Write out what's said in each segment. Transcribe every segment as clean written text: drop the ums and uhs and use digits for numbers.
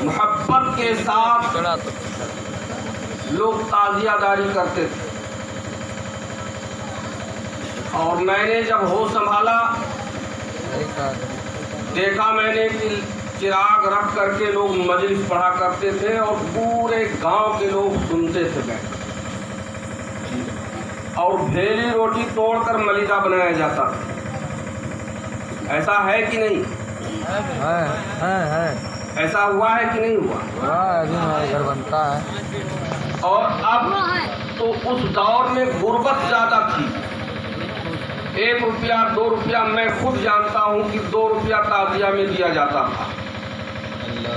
محبت کے ساتھ لوگ تعزیہ داری کرتے تھے، اور میں نے جب ہوش سنبھالا دیکھا میں نے کہ چراغ رکھ کر کے لوگ مجلس پڑھا کرتے تھے اور پورے گاؤں کے لوگ سنتے تھے بیٹھ کر، اور بھیلی روٹی توڑ کر ملیدہ بنایا جاتا تھا۔ ایسا ہے کہ نہیں؟ ایسا ہوا ہے کہ نہیں ہوا؟ گھر بنتا ہے۔ اور اب تو اس دور میں غربت زیادہ تھی، 1 روپیہ 2 روپیہ، میں خود جانتا ہوں کہ 2 روپیہ تعزیہ میں دیا جاتا تھا۔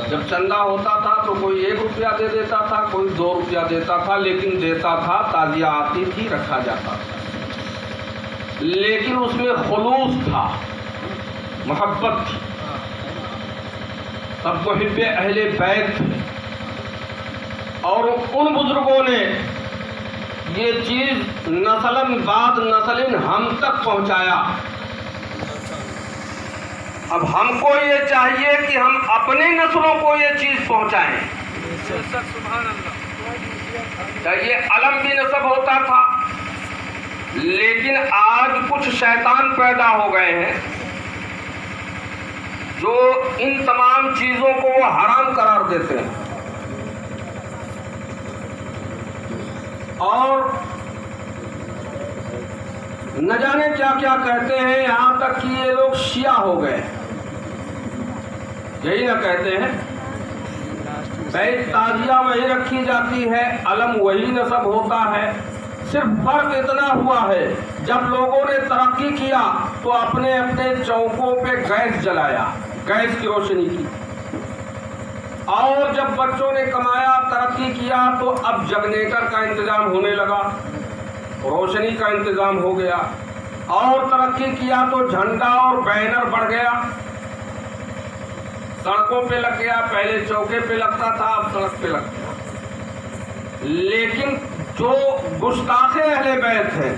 جب چندہ ہوتا تھا تو کوئی 1 روپیہ دے دیتا تھا، کوئی 2 روپیہ دیتا تھا، لیکن دیتا تھا، تعزیہ آتی تھی، رکھا جاتا تھا، لیکن اس میں خلوص تھا، محبت تھی، سب محب اہل بیت تھے، اور ان بزرگوں نے یہ چیز نسلاً بعد نسل ہم تک پہنچایا۔ اب ہم کو یہ چاہیے کہ ہم اپنی نسلوں کو یہ چیز پہنچائیں۔ یہ علم بھی نسب ہوتا تھا، لیکن آج کچھ شیطان پیدا ہو گئے ہیں جو ان تمام چیزوں کو وہ حرام قرار دیتے ہیں، اور نہ جانے کیا کیا کہتے ہیں، یہاں تک کہ یہ لوگ شیعہ ہو گئے، یہی نہ کہتے ہیں بیت تعزیہ وہی رکھی جاتی ہے، علم وہی نصب ہوتا ہے، صرف فرق اتنا ہوا ہے جب لوگوں نے ترقی کیا تو اپنے اپنے چوکوں پہ گیس جلایا، گیس کی روشنی کی، اور جب بچوں نے کمایا ترقی کیا تو اب جنریٹر کا انتظام ہونے لگا، روشنی کا انتظام ہو گیا، اور ترقی کیا تو جھنڈا اور بینر بڑھ گیا، سڑکوں پہ لگ گیا، پہلے چوکے پہ لگتا تھا، اب سڑک پہ لگ گیا۔ لیکن جو گستاخ اہل بیت ہیں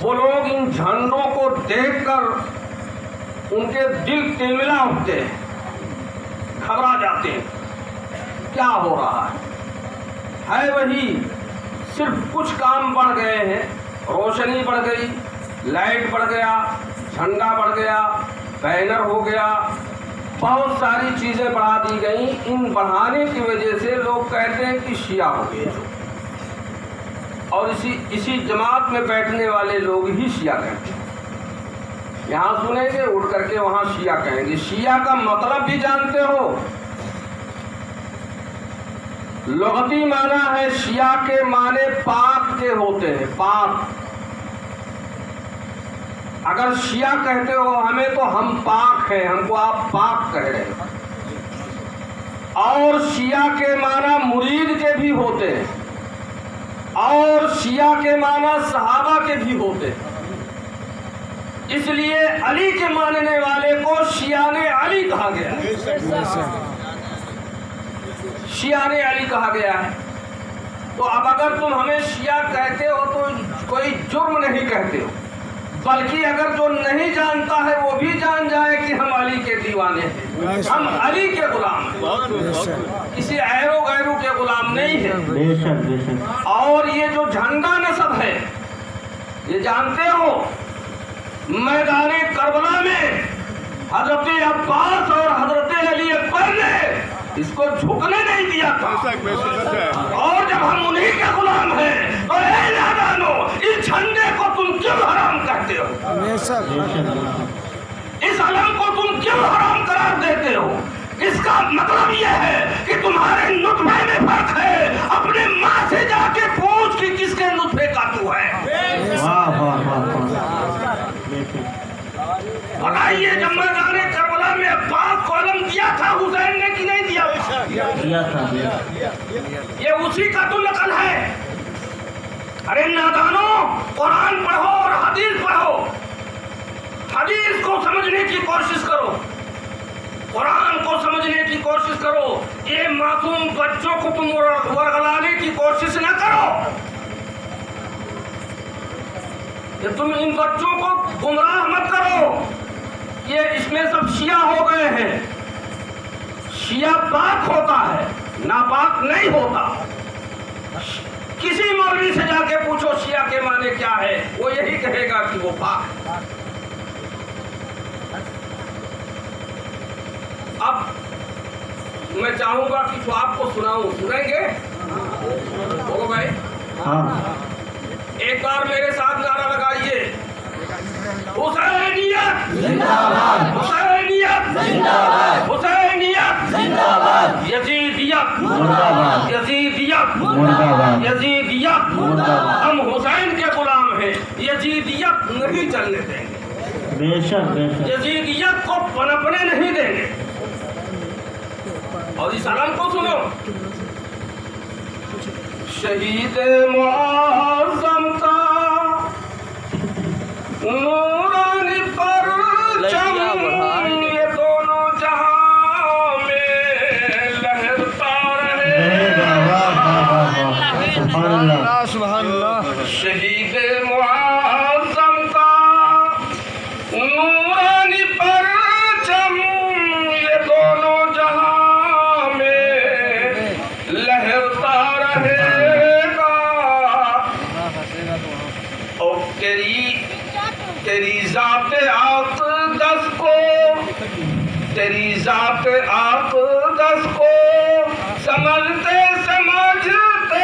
وہ لوگ ان جھنڈوں کو دیکھ کر ان کے دل تلملا اٹھتے ہیں، گھبرا جاتے ہیں، کیا ہو رہا ہے وہی، صرف کچھ کام بڑھ گئے ہیں، روشنی بڑھ گئی، لائٹ بڑھ گیا، جھنڈا بڑھ گیا، بینر ہو گیا، بہت ساری چیزیں بڑھا دی گئیں۔ ان بڑھانے کی وجہ سے لوگ کہتے ہیں کہ شیعہ ہو گئے، اور اسی جماعت میں بیٹھنے والے لوگ ہی شیعہ کہتے ہیں، یہاں سنیں گے اٹھ کر کے وہاں شیعہ کہیں گے۔ شیعہ کا مطلب بھی جانتے ہو؟ لغتی معنی ہے، شیعہ کے معنی پاک کے ہوتے ہیں، پاک۔ اگر شیعہ کہتے ہو ہمیں تو ہم پاک ہیں، ہم کو آپ پاک کہہ رہے ہیں۔ اور شیعہ کے معنی مرید کے بھی ہوتے ہیں، اور شیعہ کے معنی صحابہ کے بھی ہوتے ہیں، اس لیے علی کے ماننے والے کو شیعان علی کہا گیا ہے، شیعان علی کہا گیا ہے۔ تو اب اگر تم ہمیں شیعہ کہتے ہو تو کوئی جرم نہیں کہتے ہو، بلکہ اگر جو نہیں جانتا ہے وہ بھی جان جائے کہ ہم علی کے دیوانے ہیں، ہم علی کے غلام ہیں، کسی ایرو غیرو کے غلام نہیں ہیں۔ اور یہ جو جھنڈا نصب ہے، یہ جانتے ہو میدان کربلا میں حضرت عباس اور حضرت علی اکبر نے اس کو جھکنے نہیں دیا تھا، اور جب ہم انہی کے غلام ہیں تو اے نادانو، اس جھنڈے کو تم کیوں حرام کرتے ہو؟ اس علم کو تم کیوں حرام قرار دیتے ہو؟ اس کا مطلب یہ ہے کہ تمہارے نطفے میں فرق ہے، اپنے ماں سے جا کے پوچھ کہ کس کے نطفے کا تو ہے۔ بتائیے، جب میدان کربلا میں عباس کو علم دیا تھا حسین نے کہ نہیں دیا تھا؟ یہ اسی کا تو نقل ہے۔ ارے نادانو، قرآن پڑھو اور حدیث پڑھو، حدیث کو سمجھنے کی کوشش کرو، قرآن کو سمجھنے کی کوشش کرو۔ یہ معصوم بچوں کو تم ورغلانے کی کوشش نہ کرو، کہ تم ان بچوں کو گمراہ مت کرو۔ یہ اس میں سب شیعہ ہو گئے ہیں، شیعہ پاک ہوتا ہے، ناپاک نہیں ہوتا۔ کسی مولوی سے جا کے پوچھو شیعہ کے معنی کیا ہے، وہ یہی کہے گا کہ وہ پاک ہے۔ اب میں چاہوں گا کہ جو آپ کو سناؤں، سنیں گے؟ بولو بھائی، ایک بار میرے ساتھ نعرہ لگائیے، حسینیت زندہ باد، حسینیت زندہ باد، حسینیت زندہ باد، یزیدیت مردہ باد، یزیدیت مردہ باد، یزیدیت مردہ باد۔ ہم حسین کے غلام ہیں، یزیدیت نہیں چلنے دیں گے، بے شک یزیدیت کو پنپنے نہیں دیں گے۔ اور اس علم کو سنو، شہید معظم کا نورانی پرچم یہ دونوں جہاں میں لہرتا رہے گا۔ سبحان اللہ۔ شہید معظم کا نورانی پرچم یہ دونوں جہاں میں لہرتا رہے گا۔ اور تیری ذات اقدس کو، تیری ذات اقدس کو سمجھتے سمجھتے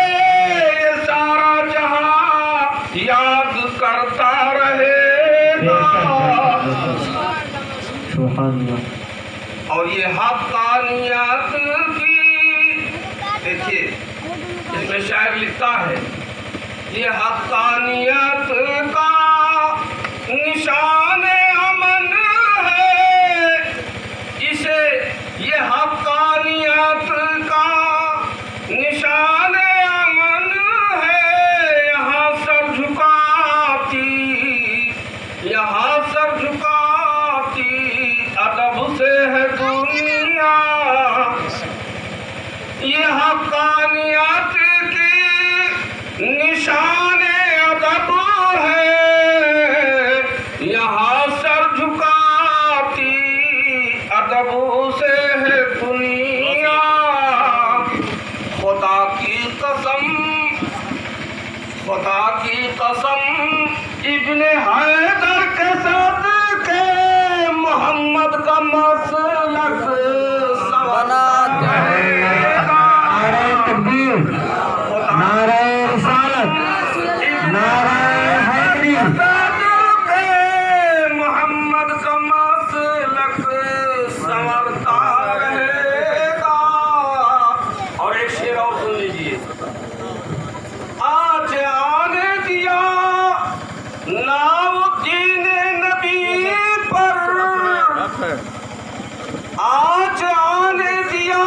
یہ سارا جہاں یاد کرتا رہے گا۔ اور یہ حقانیت کی، دیکھیے اس میں شاعر لکھتا ہے، یہ حقانیت کا نشان امن ہے، اسے یہ حقانیت کا نشان امن ہے۔ یہاں سر جھکاتی، یہاں سر جھکاتی ادب سے ہے دنیا، یہ حقانیت کی نشان ادب ہے، یہاں سر جھکاتی ادب سے ہے دنیا۔ خدا کی قسم، خدا کی قسم ابن حیدر کے صدقے محمد کا مسلک بنا دے گا۔ نعرہ تکبیر، نعرہ رسالت، نعرہ حیدری۔ صدقے محمد کا مسلک سنورتا رہے گا۔ اور ایک شعر اور سن لیجیے، آج آنے دیا نام دین نبی پر، آج آنے دیا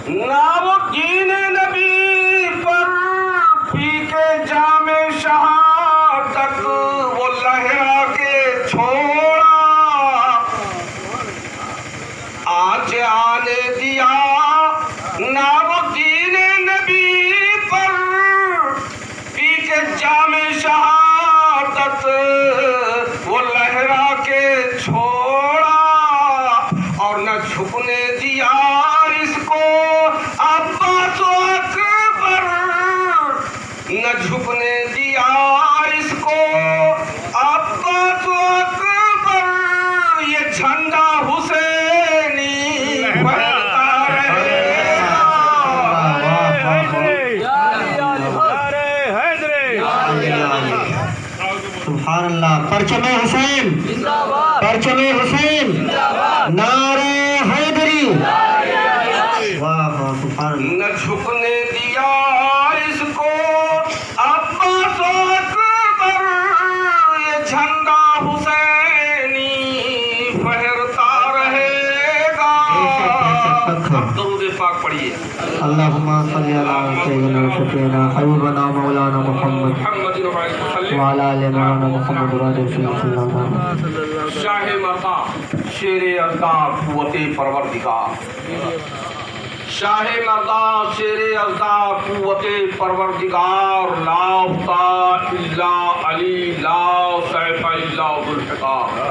نام دین نبی پر، پی کے جام شہادت وہ لہرا کے چھوڑا۔ آج آنے دیا نام دین نبی پر، پی کے جام شہادت وہ لہرا کے چھوڑا۔ اور نہ جھکنے دیا اس کو عباس و اکبر، نہ جھکنے دیا اس کو عباس و اکبر، یہ جھنڈا حسینی بہتا رہے گا۔ سبحان اللہ۔ پرچم حسین، پرچم حسین، نعرہ حیدری۔ واہ واہ سبحان اللہ۔ نہ جھکنے دیا اس کو عباس و اکبر، یہ جھنڈا حسینی پھہرتا رہے گا۔ اب درود پاک پڑھیے۔ اللہم صلی علی سیدنا شفیعنا حبیبنا مولانا محمد محمد وعلی آل مولانا محمد وعلی صلی اللہ علیہ وسلم۔ شاہ مرتا شیر ازداد قوت پروردگار، شاہ مرتا شیر ازداد قوت پروردگار، لا فتح الا علی، لا سیف الا ذوالفقار۔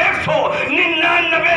199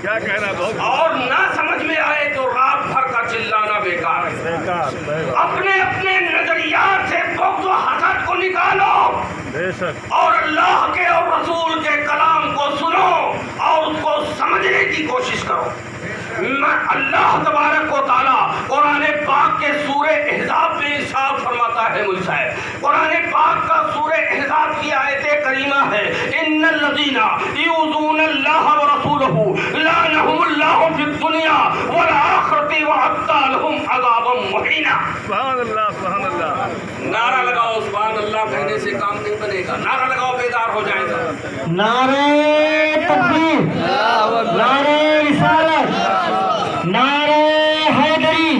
کیا کہنا بہت اور نہ سمجھ میں آئے تو رات بھر کا چلانا بیکار ہے. اپنے اپنے نظریات سے بغض و حسد کو نکالو بے شک اور اللہ کے اور رسول کے کلام کو سنو اور اس کو سمجھنے کی کوشش کرو. اللہ تبارک و تعالیٰ قرآن پاک کے سورہ احزاب میں ارشاد فرماتا ہے. مجھ صاحب قرآن پاک کا سورہ احزاب کی آیت کریمہ ہے ان الذین یؤذون اللہ ورسولہ لعنہم اللہ فی الدنیا والآخرۃ وأعد لهم عذابا مہینا. سبحان اللہ سبحان اللہ. نعرہ لگاؤ سبحان اللہ کہنے سے کام نہیں بنے گا. نعرہ لگاؤ بیدار ہو جائیں گا. نعرے تکبیر، نعرے رسالت، نعرے حیدری.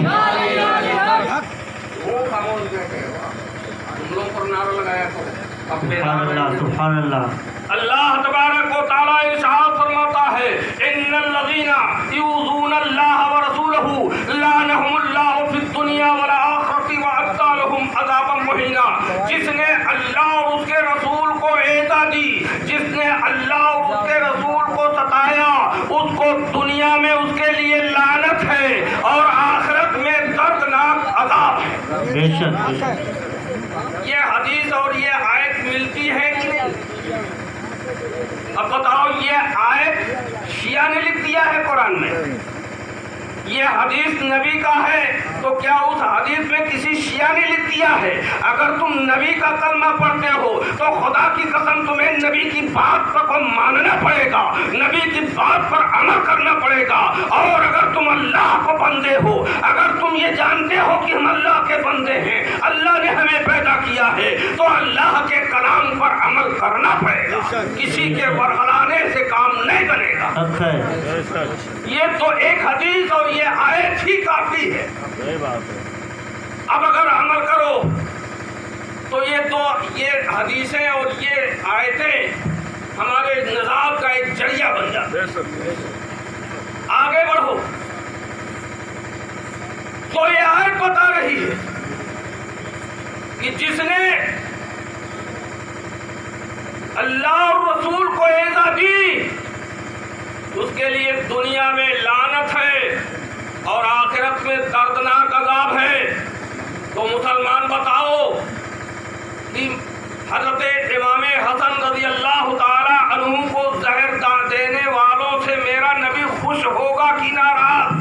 وہ خاموش بیٹھے ہو تم لوگوں پر نعرہ لگایا کرو. اب سبحان بیدار اللہ رہو. سبحان اللہ. اللہ تبارک و تعالیٰ ارشاد فرماتا ہے ان الذین یؤذون اللہ ورسولہ لعنہم اللہ فی الدنیا والآخرۃ وأعد لهم عذابا مہینا. جس نے اللہ اور اس کے رسول کو ایذا دی، جس نے اللہ اور اس کے رسول کو ستایا، اس کو دنیا میں اس کے لیے لعنت ہے اور آخرت میں دردناک عذاب ہے. بے شک بے شک. یہ حدیث اور یہ آیت ملتی ہے کہ نہیں؟ اب بتاؤ یہ آیت شیعہ نے لکھ دیا ہے قرآن میں، یہ حدیث نبی کا ہے تو کیا اس حدیث میں کسی شیعہ نے لکھ دیا ہے؟ اگر تم نبی کا کلمہ پڑھتے ہو تو خدا کی قسم تمہیں نبی کی بات پر ماننا پڑے گا، نبی کی بات پر عمل کرنا پڑے گا. اور اگر تم اللہ کو بندے ہو، اگر تم یہ جانتے ہو کہ ہم اللہ کے بندے ہیں، اللہ نے ہمیں پیدا کیا ہے، تو اللہ کے کلام پر عمل کرنا پڑے گا. کسی کے ورغلانے سے کام نہیں بنے گا. حق ہے. بے شک یہ تو ایک حدیث اور یہ آیت ہی کافی ہے. صحیح بات ہے. اب اگر عمل کرو تو یہ حدیثیں اور یہ آیتیں ہمارے نظام کا ایک ذریعہ بن جاتا بے شک ہے. آگے بڑھو تو یہ آیت بتا رہی ہے کہ جس نے اللہ اور رسول کو ایذا دی اس کے لیے دنیا میں لعنت ہے اور آخرت میں دردناک عذاب ہے. تو مسلمان بتاؤ کہ حضرت امام حسن رضی اللہ تعالی عنہ کو زہر دینے والوں سے میرا نبی خوش ہوگا کہ ناراض؟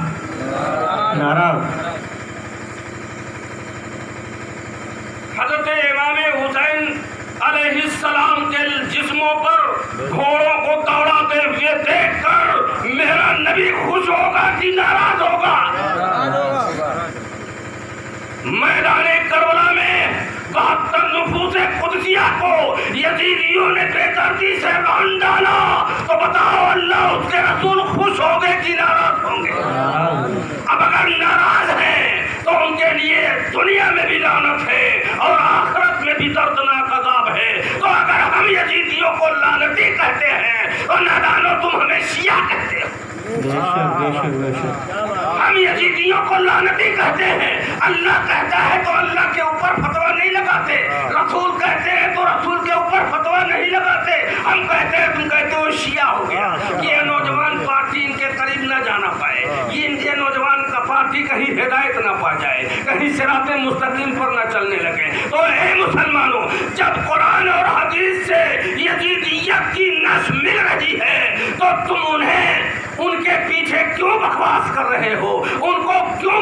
ناراض. حضرت امام حسین علیہ السلام کے جسموں پر گھوڑوں کو دوڑاتے ہوئے دیکھ کر میرا نبی خوش ہوگا کہ ناراض ہوگا؟ میدان کربلا میں 72 نفوس قدسیہ کو یزیدیوں نے بے دردی سے رون ڈالا تو بتاؤ اللہ اس کے رسول خوش ہو گئے کہ ناراض ہوں گے؟ اب اگر ناراض ہیں تو ان کے لیے دنیا میں بھی لعنت ہے اور آخرت میں بھی دردناک عذاب ہے. تو اگر ہم یزیدیوں کو لعنتی کہتے ہیں تو نادانو تم ہمیں شیعہ کہتے ہو. بے شک بے شک بے شک. ہم یزیدیوں کو لعنتی کہتے ہیں. اللہ کہتا ہے تو اللہ کے اوپر فتویٰ نہیں لگاتے، رسول کہتے ہیں تو رسول کے اوپر فتویٰ نہیں لگاتے. ہم کہتے ہیں تم کہتے ہو شیعہ ہو گیا. یہ نوجوان پارٹی ان کے قریب نہ جانا پائے، یہ نوجوان کا پارٹی کہیں ہدایت نہ پا جائے، کہیں صراط مستقیم پر نہ چلنے لگے. تو اے مسلمانوں، جب قرآن اور حدیث سے یزیدیت کی نس مل رہی ہے تو تم انہیں ان کے پیچھے کیوں بکواس کر رہے ہو؟ ان کو کیوں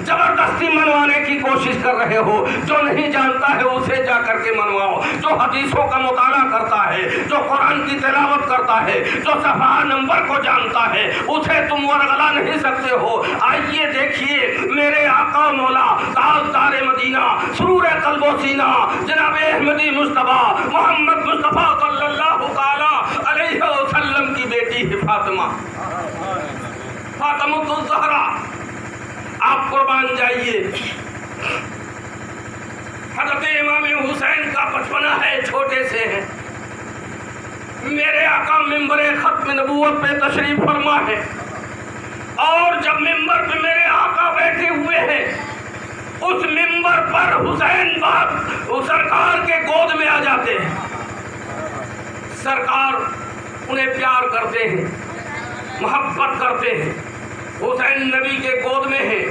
زبردستی منوانے کی کوشش کر رہے ہو؟ جو نہیں جانتا ہے اسے جا کر کے منواؤ. جو حدیثوں کا مطالعہ کرتا ہے، جو قرآن کی تلاوت کرتا ہے، جو صفحہ نمبر کو جانتا ہے، اسے تم ورغلا نہیں سکتے ہو. آئیے دیکھیے میرے آقا مولا تاجدار مدینہ سرور قلب و سینہ جناب احمدی مصطفیٰ محمد مصطفیٰ صلی اللہ تعالی علیہ وسلم کی بیٹی ہے فاطمہ، فاطمہ الزہرا. آپ قربان جائیے. حضرت امام حسین کا بچپنا ہے، چھوٹے سے ہیں. میرے آقا ممبر ختم نبوت پہ تشریف فرما ہے اور جب ممبر پہ میرے آقا بیٹھے ہوئے ہیں اس ممبر پر حسین باپ سرکار کے گود میں آ جاتے ہیں. سرکار انہیں پیار کرتے ہیں محبت کرتے ہیں. حسین نبی کے گود میں ہے.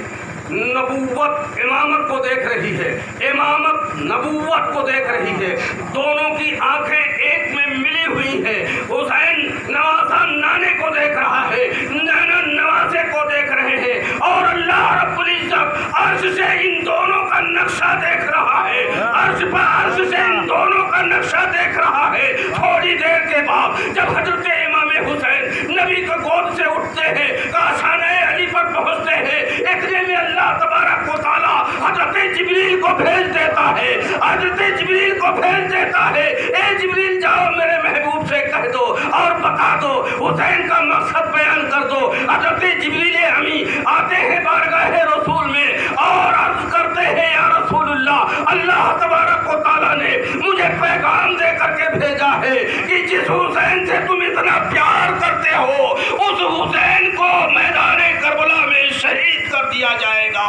نبوت امامت کو دیکھ رہی ہے, امامت نبوت کو دیکھ رہی ہے. دونوں کی آنکھیں ایک میں ملی ہوئی ہیں. حسین نوازہ نانے کو دیکھ رہا ہے, نانا نوازے کو دیکھ رہے ہیں, اور اللہ رب العزت عرش سے ان دونوں کا نقشہ دیکھ رہا ہے. عرش پر عرش سے ان دونوں کا نقشہ دیکھ رہا ہے. تھوڑی دیر کے بعد جب حضرت امام حسین نبی کے گود سے اٹھتے ہیں, کاشانہ علی پر پہنچتے ہیں, اتنے میں اللہ تبارک و تعالی حضرت جبریل کو بھیج دیتا ہے. حضرت جبریل کو بھیج دیتا ہے, اے جبریل جاؤ میرے محبوب سے کہہ دو اور بتا دو, حسین کا مقصد بیان کر دو. حضرت جبریل امی آتے ہیں بارگاہ رسول میں اور عرض کرتے ہیں یا رسول اللہ, اللہ تبارک و تعالی نے مجھے پیغام دے کر کے بھیجا ہے کہ جس حسین سے تم اتنا پیار کرتے ہو اس حسین کو میدان کربلا میں شہید کر دیا جائے گا.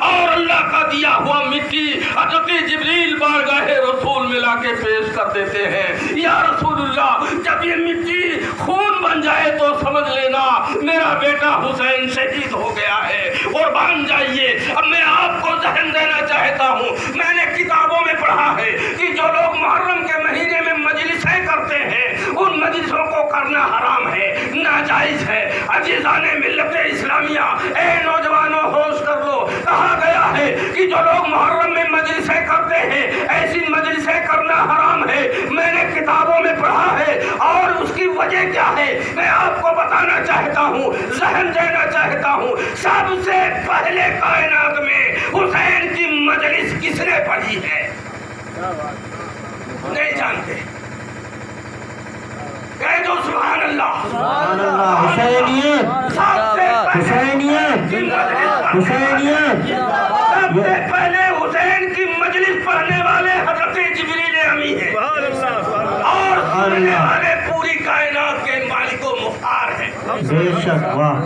اور اللہ کا دیا ہوا مٹی حضرت جبریل بارگاہ رسول میں لا کے پیش کر دیتے ہیں. یا رسول اللہ, جب یہ مٹی خون بن جائے تو سمجھ لینا میرا بیٹا حسین شہید ہو گیا ہے, قربان جائیے. اب میں آپ کو ذہن دینا چاہتا ہوں, میں نے کتابوں میں پڑھا ہے کہ جو لوگ محرم کے مہینے میں مجلسیں کرتے ہیں ان مجلسوں کو کرنا حرام ہے, ناجائز ہے. عزیزان ملت اسلامیہ, اے نوجوانوں ہوش کر لو, کہا گیا ہے کہ جو لوگ محرم میں مجلسیں کرتے ہیں ایسی مجلسیں کرنا حرام ہے. میں نے کتابوں میں پڑھا ہے اور اس کی وجہ کیا ہے میں آپ کو بتانا چاہتا ہوں, ذہن دینا چاہتا ہوں. سب سے پہلے کائنات میں حسین کی مجلس کس نے پڑھی ہے؟ نہیں جانتے؟ کہہ دو سبحان اللہ. سبحان اللہ. حسینیت, سب سے حسینیت, حسینیت. سب سے پہلے حسین کی مجلس پڑھنے والے حضرت جبریل امی ہیں, سبحان اللہ سبحان اللہ. اور سننے والے پوری کائنات کے مالک و مختار ہیں. بے شک, واہ.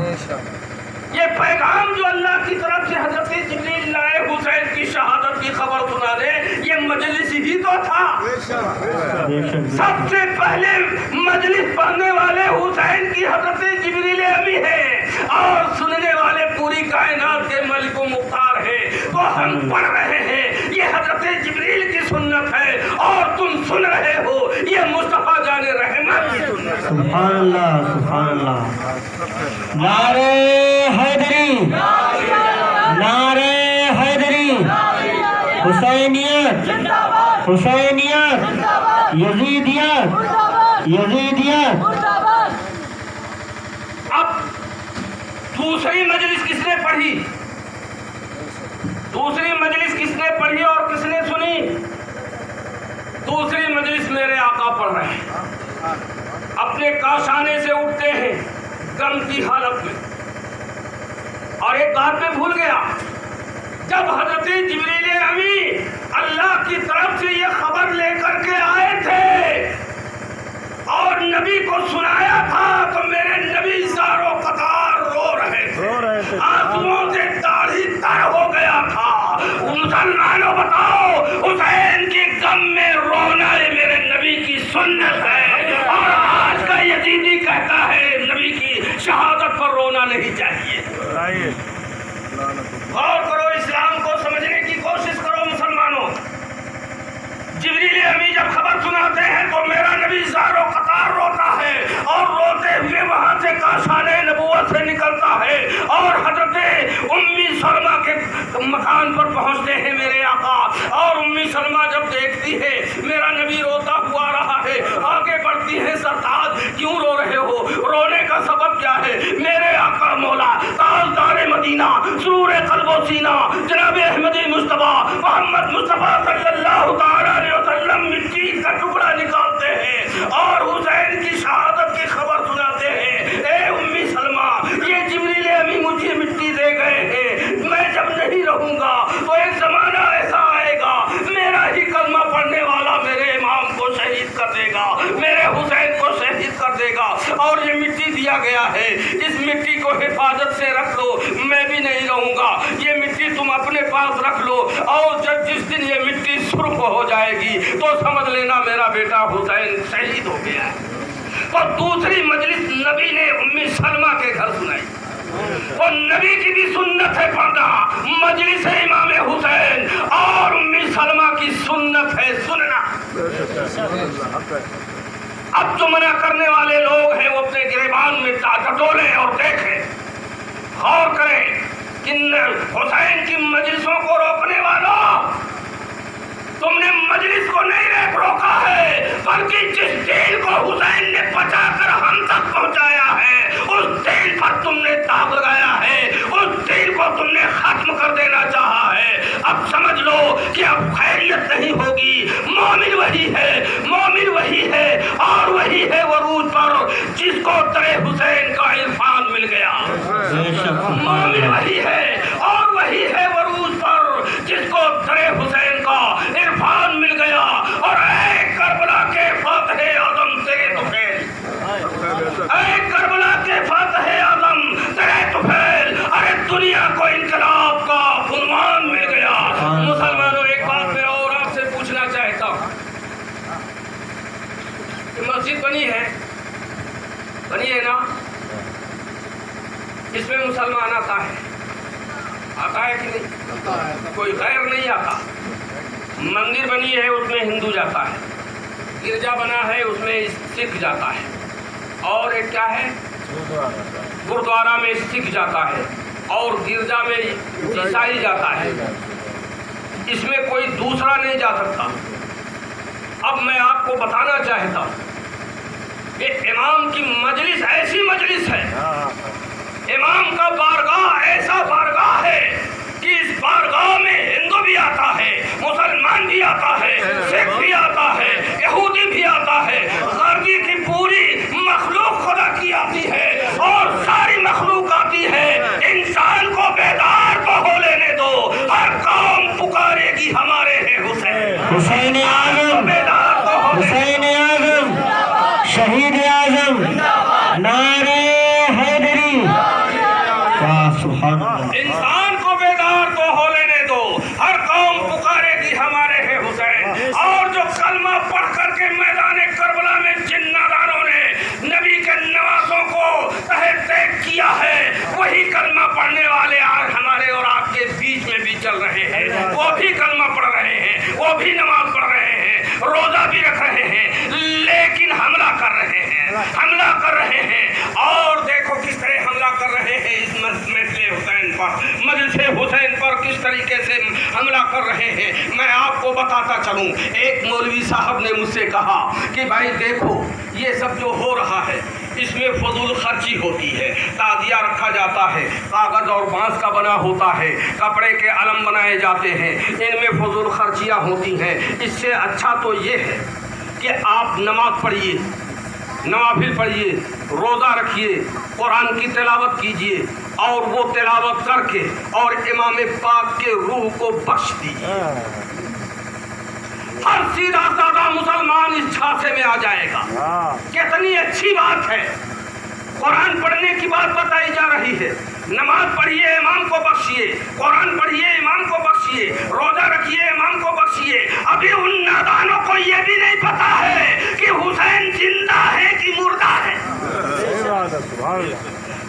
یہ پیغام جو اللہ کی طرف سے حضرت جبریل لائے حسین کی شہادت کی خبر سنانے, یہ مجلس ہی تو تھا. بے شک. سب سے پہلے مجلس پڑھنے والے حسین کی حضرت جبریل امی ہیں اور سننے والے پوری کائنات کے ملک و مختار ہیں. تو ہم پڑھ رہے ہیں یہ حضرت جبریل کی سنت ہے اور تم سن رہے ہو یہ مصطفیٰ جان رحمت کی سنت ہے. سبحان اللہ, سبحان اللہ. نعرہ حیدری, نعرہ حیدری. حسینیت, حسینیت. یزیدیت, یزیدیت. اب دوسری مجلس کس نے پڑھی؟ دوسری مجلس کس نے پڑھی اور کس نے سنی؟ دوسری مجلس میرے آقا پڑھ رہے ہیں, اپنے کاشانے سے اٹھتے ہیں غم کی حالت میں. اور ایک بات میں بھول گیا, جب حضرت جبریل امی اللہ کی طرف سے یہ خبر لے کر کے آئے تھے اور نبی کو سنایا تھا تو میرے نبی زارو قطار رو رہے تھے, آنسوؤں سے داڑھی تر ہو گیا تھا. مسلمانوں بتاؤ, حسین کے غم میں رونا یہ میرے نبی کی سنت ہے, اور آج کا یزیدی کہتا ہے نبی کی شہادت پر رونا نہیں چاہیے. غور کرو, اسلام کو سمجھنے کی کوشش کرو مسلمانوں. جبریل امی جب خبر سناتے ہیں تو میرا نبی زارو قطار روتا ہے اور روتے ہوئے وہاں سے کاشانِ نبوت سے نکلتا ہے اور حضرت امی سلمہ کے مکان پر پہنچتے ہیں میرے آقا. اور امی سلمہ جب دیکھتی ہے میرا نبی روتا ہوا رہا ہے, آگے بڑھتی ہے, سرتاج کیوں رو رہے ہو, رونے کا سبب کیا ہے؟ میرے آقا مولا تاجدار مدینہ سرور قلب و سینہ جناب احمدی مصطفیٰ محمد مصطفیٰ صلی اللہ تعالیٰ علیہ وسلم مٹی کا ٹکڑا نکالتے ہیں اور حسین کی شہادت کی خبر سناتے ہیں. اے امی سلمہ, یہ جبریل امی مجھے مٹی دے گئے ہیں, میں جب نہیں رہوں گا تو ایک زمانہ ایسا آئے گا میرا ہی کلمہ پڑھنے والا میرے امام کو شہید کر دے گا, میرے حسین کو شہید کر دے گا, اور یہ مٹی دیا گیا ہے, اس مٹی کو حفاظت سے رکھ لو, میں بھی نہیں رہوں گا, یہ مٹی تم اپنے پاس رکھ لو, اور جب جس دن یہ مٹی سرخ ہو جائے گی تو سمجھ لینا میرا بیٹا حسین شہید ہو گیا ہے. تو دوسری مجلس نبی نے امی سلمہ کے وہ نبی کی بھی سنت ہے پڑھنا، مجلس امام حسین اور ام سلمہ کی سنت ہے سننا۔ اب جو منع کرنے والے لوگ ہیں وہ اپنے گریبان میں ٹٹولیں اور دیکھیں، غور کریں کہ حسین کی مجلسوں کو روکنے والوں، تم نے مجلس کو نہیں روکا ہے، بلکہ جس دین کو حسین نے بچا کر ہم تک پہنچایا ہے اس دین پر تم نے داغ لگایا ہے، اس دین کو تم نے ختم کر دینا چاہا ہے۔ اب سمجھ لو کہ اب خیریت نہیں ہوگی، مومن وہی ہے، مومن وہی ہے اور وہی ہے عروج پر جس کو در حسین کا عرفان مل گیا، مومن وہی ہے اور وہی ہے عروج پر جس کو در حسین کا عرفان مل گیا۔ اور اے کربلا کے فاتح اعظم تیرے طفیل، اے کربلا کے فاتح اعظم تیرے طفیل، ارے دنیا کو انقلاب کا عنوان مل گیا۔ مسلمانوں ایک بات میں اور آپ سے پوچھنا چاہتا ہوں کہ مسجد بنی ہے نا، اس میں مسلمان آتا ہے کہ نہیں؟ کوئی غیر نہیں آتا۔ مندر بنی ہے اس میں ہندو جاتا ہے، گرجا بنا ہے اس میں سکھ جاتا ہے، اور ایک کیا ہے گردوارہ میں سکھ جاتا ہے، اور گرجا میں عیسائی جاتا ہے، اس میں کوئی دوسرا نہیں جا سکتا۔ اب میں آپ کو بتانا چاہتا ہوں کہ امام کی مجلس ایسی مجلس ہے، امام کا بارگاہ ایسا بارگاہ ہے کہ اس بارگاہ میں ہندو بھی آتا ہے، مسلمان بھی آتا ہے، سکھ بھی آتا ہے، یہودی بھی آتا ہے، غربی کی پوری مخلوق خدا کی آتی ہے اور ساری مخلوق آتی ہے۔ انسان کو بیدار تو ہو لینے دو، ہر قوم پکارے گی ہمارے ہیں حسین، حسین اعظم، بیدار تو ہو حسین اعظم، شہید اعظم، نعرہ حیدری، سبحان اللہ۔ انسان کو بیدار تو ہو لینے دو، ہر قوم پکارے گی ہمارے ہیں حسین۔ اور جو کلمہ پڑھ کر کے میدان کربلا میں جن نادانوں نے نبی کے نوازوں کو تحت دیکھ کیا ہے، وہی کلمہ پڑھنے والے آج ہمارے اور آپ کے بیچ میں بھی چل رہے ہیں، وہ بھی کلمہ پڑھ رہے ہیں، وہ بھی نماز پڑھ رہے ہیں، روزہ بھی رکھ رہے ہیں، لیکن حملہ کر رہے ہیں، حملہ کر رہے ہیں۔ اور دیکھو کس طرح حملہ کر رہے ہیں اس مجلس حسین پر، مجلس حسین پر کس طریقے سے حملہ کر رہے ہیں۔ میں آپ کو بتاتا چلوں، ایک مولوی صاحب نے مجھ سے کہا کہ بھائی دیکھو یہ سب جو ہو رہا ہے اس میں فضول خرچی ہوتی ہے، تعزیہ رکھا جاتا ہے، کاغذ اور بانس کا بنا ہوتا ہے، کپڑے کے علم بنائے جاتے ہیں، ان میں فضول خرچیاں ہوتی ہیں۔ اس سے اچھا تو یہ ہے کہ آپ نماز پڑھیے، نوافل پڑھیے، روزہ رکھیے، قرآن کی تلاوت کیجیے، اور وہ تلاوت کر کے اور امام پاک کے روح کو بخش دیجیے، ہر سیدھا سادہ مسلمان اس جھانسے میں آ جائے گا۔ کتنی اچھی بات ہے، قرآن پڑھنے کی بات بتائی جا رہی ہے، نماز پڑھیے امام کو بخشیے، قرآن پڑھیے امام کو بخشیے، روزہ رکھیے امام کو بخشیے۔ ابھی ان نادانوں کو یہ بھی نہیں پتا ہے کہ حسین زندہ ہے کہ مردہ ہے۔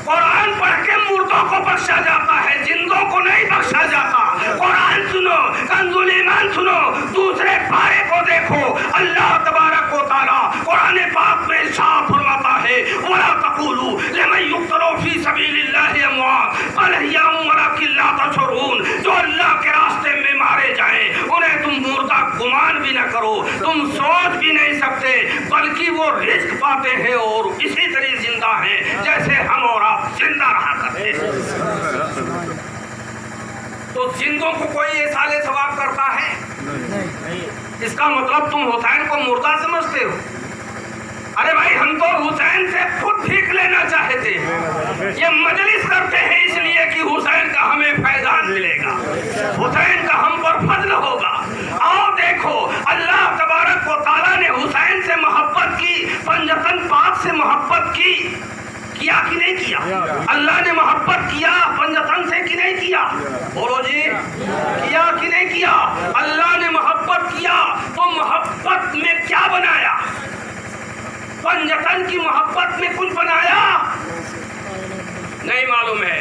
قرآن پڑھ کے مردوں کو بخشا جاتا ہے، زندوں کو نہیں بخشا جاتا۔ قرآن سنو، کنز ایمان سنو، دوسرے پارے کو دیکھو۔ اللہ تبارک و تعالیٰ قرآن پاک میں ارشاد فرماتا ہے وَلَا تَقُولُوا لِمَن يُقْتَلُ فِي سَبِيلِ اللَّهِ أَمْوَاتٌ بَلْ أَحْيَاءٌ وَلَٰكِن لَّا تَشْعُرُونَ۔ جو اللہ کے راستے میں مارے جائیں انہیں تم مردہ گمان بھی نہ کرو، تم سوچ بھی نہیں سکتے، بلکہ وہ رزق پاتے ہیں اور اسی طرح زندہ ہیں جیسے ہم اور آپ زندہ رہا کرتے ہیں۔ تو زندوں کو کوئی احسان ثواب کرتا ہے؟ اس کا مطلب تم حسین کو مردہ سمجھتے ہو؟ ارے بھائی ہم تو حسین سے خود بھیک لینا چاہتے ہیں، یہ مجلس کرتے ہیں اس لیے کہ حسین کا ہمیں فیضان ملے گا، حسین کا ہم پر فضل ہوگا۔ آؤ دیکھو اللہ تبارک و تعالیٰ نے حسین سے محبت کی، پنجتن پاک سے محبت کی، کیا کہ نہیں کیا؟ اللہ نے محبت کیا پنجتن سے کہ نہیں کیا؟ بولو جی، کیا کہ نہیں کیا؟ اللہ نے محبت کیا تو محبت میں کیا بنایا؟ پنجتن کی محبت میں کچھ بنایا نہیں معلوم ہے۔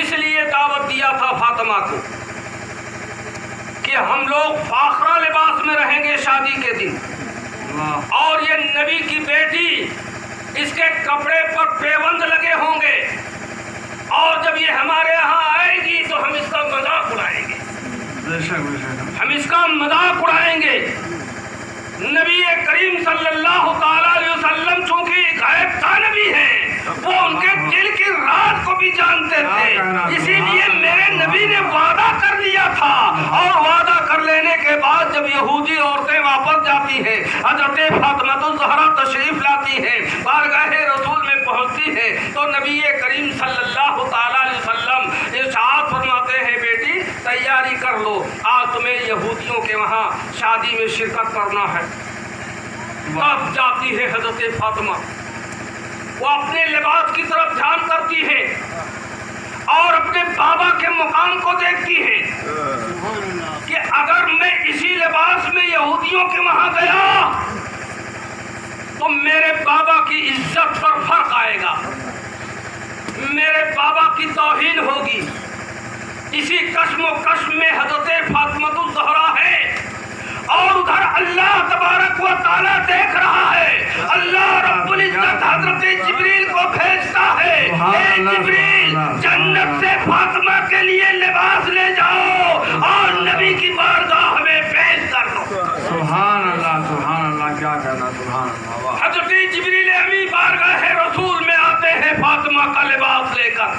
اس لیے دعوت دیا تھا فاطمہ کو کہ ہم لوگ فاخرہ لباس میں رہیں گے شادی کے دن، اور یہ نبی کی بیٹی، اس کے کپڑے پر پیوند لگے ہوں گے، اور جب یہ ہمارے ہاں آئے گی تو ہم اس کا مذاق اڑائیں گے، ہم اس کا مذاق اڑائیں گے۔ نبی کریم صلی اللہ تعالیٰ علیہ وسلم چونکہ غیب کا نبی ہیں، وہ ان کے دل کی راز کو بھی جانتے تھے، اسی لیے میرے نبی نے وعدہ کر لیا تھا، اور وعدہ کر لینے کے بعد جب یہودی عورتیں واپس جاتی ہیں، حضرت فاطمہ الزہرا تشریف لاتی ہیں، بارگاہ رسول میں پہنچتی ہیں، تو نبی کریم صلی اللہ تعالیٰ علیہ وسلم ارشاد فرماتے ہیں بیٹی تیاری کر لو، آج تمہیں یہودیوں کے وہاں شادی میں شرکت کرنا ہے۔ تب جاتی ہے حضرت فاطمہ، وہ اپنے لباس کی طرف دھیان کرتی ہے اور اپنے بابا کے مقام کو دیکھتی ہے کہ اگر میں اسی لباس میں یہودیوں کے وہاں گیا تو میرے بابا کی عزت پر فرق آئے گا، میرے بابا کی توہین ہوگی۔ اسی کشم و کشم میں حضرت فاطمہ الزہرا ہے، اور ادھر اللہ تبارک و تعالیٰ دیکھ رہا ہے، اللہ رب العزت حضرت جبریل کو بھیجتا ہے، اے جبریل جنت سے فاطمہ کے لیے لباس لے جاؤ اور نبی کی بارگاہ میں پیش کر دو۔ سبحان اللہ، کیا کہنا، سبحان اللہ۔ حضرت جبریل امی بارگاہ رسول میں آتے ہیں فاطمہ کا لباس لے کر،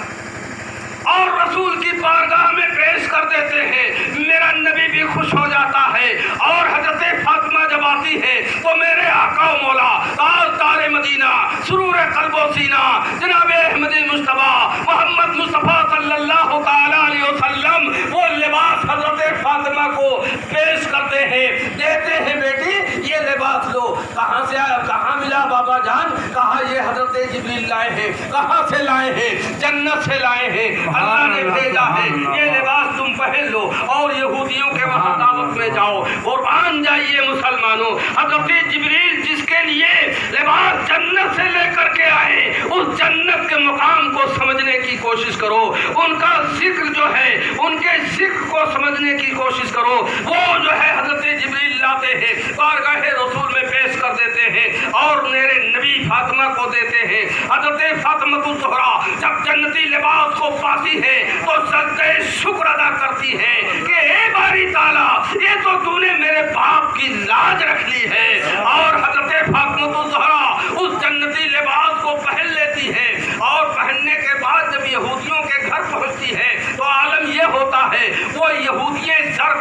اور رسول کی بارگاہ میں پیش کر دیتے ہیں، میرا نبی بھی خوش ہو جاتا ہے، اور حضرت فاطمہ جب آتی ہے تو میرے آقا و مولا تاج مدینہ سرور قلب و سینہ جناب احمد مصطفیٰ محمد مصطفیٰ صلی اللہ تعالیٰ علیہ وسلم وہ لباس حضرت فاطمہ کو پیش کرتے ہیں، دیتے ہیں بیٹی یہ لباس لو۔ کہاں سے آیا، کہاں ملا بابا جان؟ کہا یہ حضرت جبریل لائے ہیں۔ کہاں سے لائے ہیں؟ جنت سے لائے ہیں، اللہ نے بھیجا ہے، یہ لباس تم پہن لو اور یہودیوں کے وہاں دعوت میں جاؤ۔ قربان جائیے مسلمانوں، حضرت جبریل جس کے لیے لباس جنت سے لے کر کے آئے، اس جنت کے مقام کو سمجھنے کی کوشش کرو، ان کا ذکر جو ہے ان کے ذکر کو سمجھنے کی کوشش کرو۔ وہ جو ہے حضرت جبریل لاتے ہیں، بارگاہ رسول میں پیش کر دیتے ہیں اور میرے نبی فاطمہ کو دیتے ہیں۔ حضرت فاطمہ الزہرا جب جنتی لباس کو پاتی ہے تو سجدہ شکر ادا کرتی ہے کہ اے باری تعالیٰ یہ تو تو نے میرے باپ کی لاج رکھ لی ہے، اور حضرت فاطمہ الزہرا اس جنتی لباس کو پہن لیتی ہے، اور پہننے کے بعد جب یہودیوں کے گھر پہنچتی ہے تو عالم یہ ہوتا ہے وہ یہودیے زر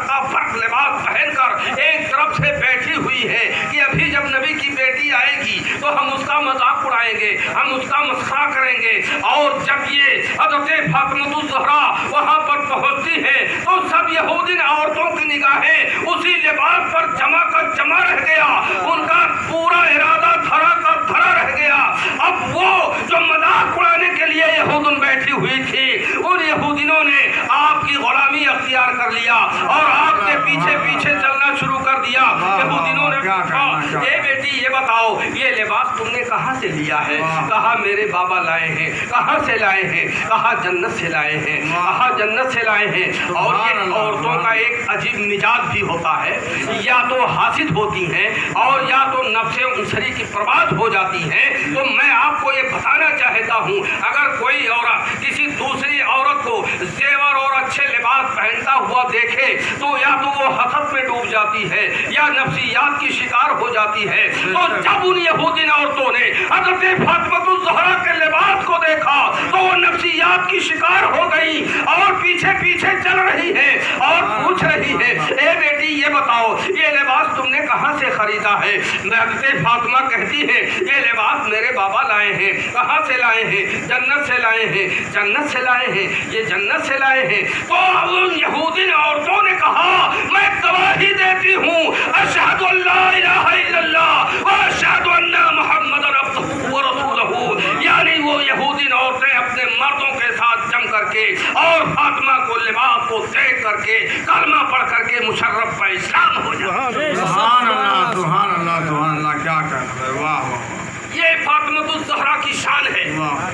کا فرق لباس پہن کر ایک طرف سے بیٹھی ہوئی ہے کہ ابھی جب نبی کی بیٹی آئے گی تو ہم اس کا مذاق اڑائیں گے، ہم اس کا مسخرہ کریں گے۔ اور جب یہ حضرت فاطمہ الزہرا وہاں پر پہنچتی ہے تو سب یہودین عورتوں کی نگاہیں اسی لباس پر جمع کا جمع رہ گیا، ان کا پورا ارادہ دھرا کا دھرا رہ گیا۔ اب وہ جو مذاق اڑانے کے لیے یہودن بیٹھی ہوئی تھی، ان یہودینوں نے آپ کی غلامی اختیار کر لیا اور آپ کے پیچھے پیچھے چلنا شروع کر دیا۔ یہودینوں نے پوچھا اے بیٹی یہ بتاؤ یہ لباس تم نے کہاں سے لیا ہے؟ کہا میرے بابا لائے ہیں۔ کہاں سے لائے ہیں؟ کہا جنت سے لائے ہیں۔ کہا جنت سے لائے ہیں۔ اور یہ عورتوں کا ایک عجیب مزاج بھی ہوتا ہے، یا تو حاسد ہوتی ہیں اور یا تو نفس انصری کی پرواز ہو جاتی ہیں۔ تو میں آپ کو یہ بتانا چاہتا ہوں اگر کوئی عورت کسی دوسری عورت کو زیور اور اچھے لباس پہنتا ہوا دیکھے تو یا تو وہ حسد میں ڈوب جاتی ہے یا نفسیات کی شکار ہو جاتی ہے۔ تو جب ان یہودین عورتوں نے حضرت فاطمہ الزہرا کے لباس کو دیکھا تو وہ نفسیات کی شکار ہو گئی اور پیچھے پیچھے چل رہی ہے اور پوچھ رہی ہے اے بیٹی یہ بتاؤ یہ لباس تم نے کہاں سے خریدا ہے؟ حضرت فاطمہ کہتی ہے یہ لباس میرے بابا لائے ہیں۔ کہاں سے لائے ہیں؟ جنت سے لائے ہیں۔ جنت سے لائے ہیں، یہ جنت سے لائے ہیں۔ تو ان یہودین عورتوں نے کہا میں گواہی دیتی ہوں اشہد ان لا الہ الا اللہ و اشہد ان محمد عبدہ و رسولہ، یعنی وہ یہودین عورتیں اپنے مردوں کے ساتھ جم کر کے اور فاطمہ کو لباس کو دیکھ کر کے کلمہ پڑھ کر کے مشرف پر اسلام ہو جائے۔ سبحان اللہ، سبحان اللہ، سبحان اللہ، کیا کہنا ہے، واہ واہ۔ یہ فاطمہ الزہرا کی شان ہے، واہ،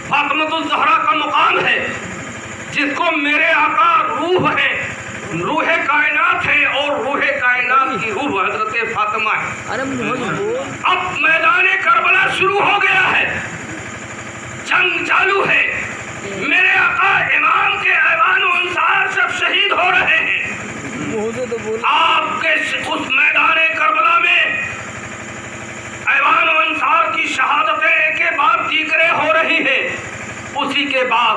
فاطمہ الزہرا کا مقام ہے۔ جس کو میرے آقا روح ہے، روح کائنات ہے، اور روح کائنات کی روح حضرت فاطمہ ہے۔ اب میدان کربلا شروع ہو گیا ہے، جنگ چالو ہے، میرے آقا امام کے ایوان و انصار سب شہید ہو رہے ہیں۔ آپ کے اس میدان کربلا میں ایوان و انصار کی شہادتیں ایک کے بعد دیگرے ہو رہی ہیں۔ اسی کے بعد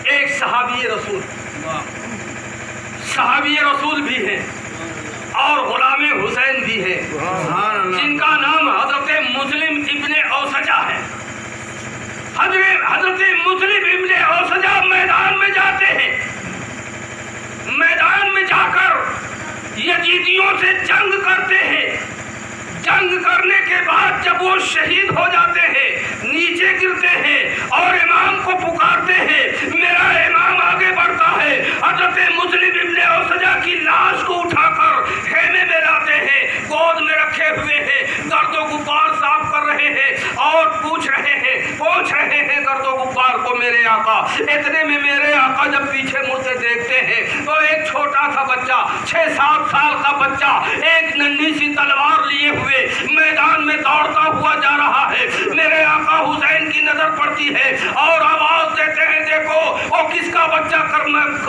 ایک صحابی رسول بھی ہیں اور غلام حسین بھی ہیں، جن کا نام حضرت مسلم ابن اوسجہ ہے۔ حضرت مسلم ابن اوسجہ میدان میں جاتے ہیں، میدان میں جا کر یزیدیوں سے جنگ کرتے ہیں۔ جنگ کرنے کے بعد جب وہ شہید ہو جاتے ہیں، نیچے گرتے ہیں اور امام کو پکارتے ہیں۔ میرا امام آگے بڑھتا ہے، حضرت مسلم ابن اوسجہ کی لاش کو اٹھا کر خیمے میں لاتے ہیں، گود میں رکھے ہوئے ہیں، گرد و غبار صاف کر رہے ہیں اور پوچھ رہے ہیں گرد و غبار کو میرے آقا۔ اتنے میں میرے آقا جب پیچھے مڑ کے دیکھتے ہیں تو ایک چھوٹا سا بچہ، 6-7 سال کا بچہ، ایک ننھی سی تلوار لیے ہوئے میدان میں دوڑتا ہوا جا رہا ہے۔ میرے آقا حسین کی نظر پڑتی ہے اور آواز دیتے ہیں، دیکھو وہ کس کا بچہ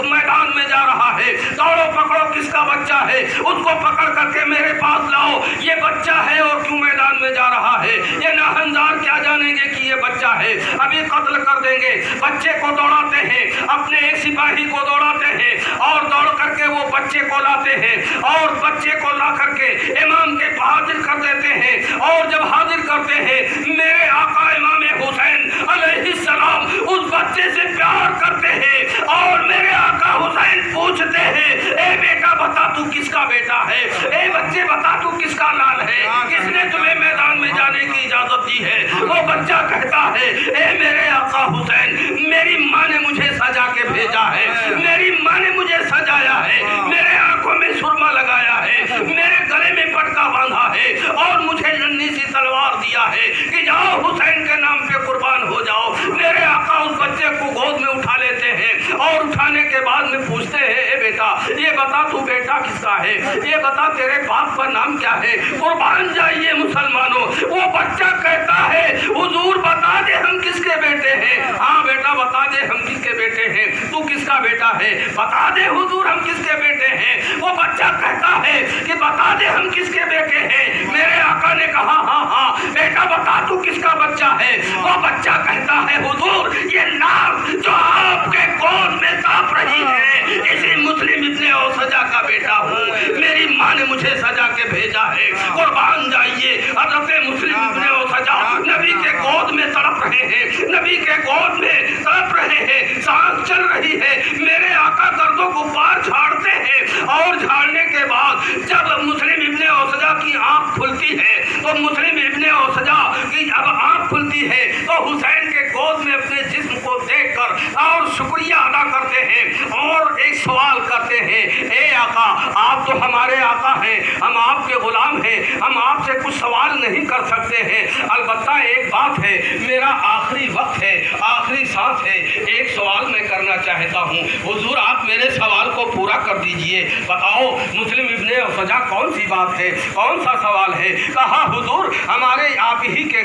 میدان میں جا رہا ہے، دوڑو پکڑو کس کا بچہ ہے، اس کو پکڑ کر کے میرے پاس لاؤ، یہ بچہ ہے اور کیوں میدان میں جا رہا ہے، یہ ناہنجار کیا جانیں گے کہ یہ بچہ ہے، ابھی قتل کر دیں گے۔ بچے کو دوڑاتے ہیں، اپنے ایک سپاہی کو دوڑاتے ہیں اور دوڑ کر کے وہ بچے کو لاتے ہیں اور بچے کو لا کر کے امام کے حاضر کر دیتے ہیں۔ اور جب حاضر کرتے ہیں، میرے آقا امام حسین علیہ السلام اس بچے سے پیار کرتے ہیں اور میرے آقا حسین پوچھتے ہیں، اے بیٹا بتا تو کس کا بیٹا ہے، اے بچے بتا تو کس کا لال ہے، کس نے تمہیں میدان میں جانے کی اجازت دی ہے؟ وہ بچہ کہتا ہے، اے میرے آقا حسین، میری ماں نے مجھے سجا کے بھیجا ہے، میری ماں نے مجھے سجایا ہے، میرے آنکھوں میں سرما لگایا ہے، میرے گلے میں پٹکا باندھا ہے اور مجھے ننھی سی تلوار دیا ہے کہ جاؤ حسین کے نام پہ قربان ہو جاؤ۔ میرے آقا اس بچے کو گود میں اٹھا لیتے ہیں اور اٹھانے کے بعد میں پوچھتے ہیں، اے بیٹا یہ بتا تو بیٹا کس کا ہے، یہ بتا تیرے باپ کا نام کیا ہے، قربان جائیے مسلمانوں۔ وہ بچہ کہتا ہے، حضور بتا دے ہم کس کے بیٹے ہیں۔ ہاں بیٹا بتا دے ہم کس کے بیٹے ہیں، تو کس کا بیٹا ہے، بتا دے حضور ہم کس کے بیٹے ہیں۔ وہ بچہ کہتا ہے کہ بتا دے ہم کس کے بیٹے ہیں۔ میرے آقا نے کہا ہاں بیٹا بتا تو کس کا بچہ ہے۔ وہ بچہ کہتا ہے، حضور یہ لاش جو آپ کے گود میں تاپ رہی ہے، اسی مسلم ابن اوسجہ کا بیٹا ہوں، میری ماں نے مجھے سجا کے بھیجا ہے، قربان جائیے۔ حضرت مسلم ابن اوسجہ نبی کے گود میں تڑپ رہے ہیں، نبی کے گود میں تڑپ رہے ہیں، سانس چل رہی ہے۔ میرے آقا گرد و غبار جھاڑتے ہیں اور جھاڑنے کے بعد جب مسلم ابن اوسجہ کی آنکھ کھلتی ہے تو مسلم ابن اوسجہ کی جب آنکھ کھلتی ہے تو حسین کے گود میں اپنے جسم کو دیکھ کر اور شکریہ ادا کرتے ہیں اور ایک سوال کرتے ہیں، اے آقا آپ تو ہمارے آقا ہیں، ہم آپ کے غلام ہیں، ہم آپ سے کچھ سوال نہیں کر سکتے ہیں، البتہ ایک بات ہے، میرا آخری وقت ہے، آخری سانس ہے، ایک سوال میں کرنا چاہتا ہوں، حضور آپ میرے سوال کو پورا کر دیجئے، بتاؤ مسلم ابن اوسجہ کون سی بات ہے، کون سا سوال ہے؟ کہا حضور ہمارے آپ ہی کے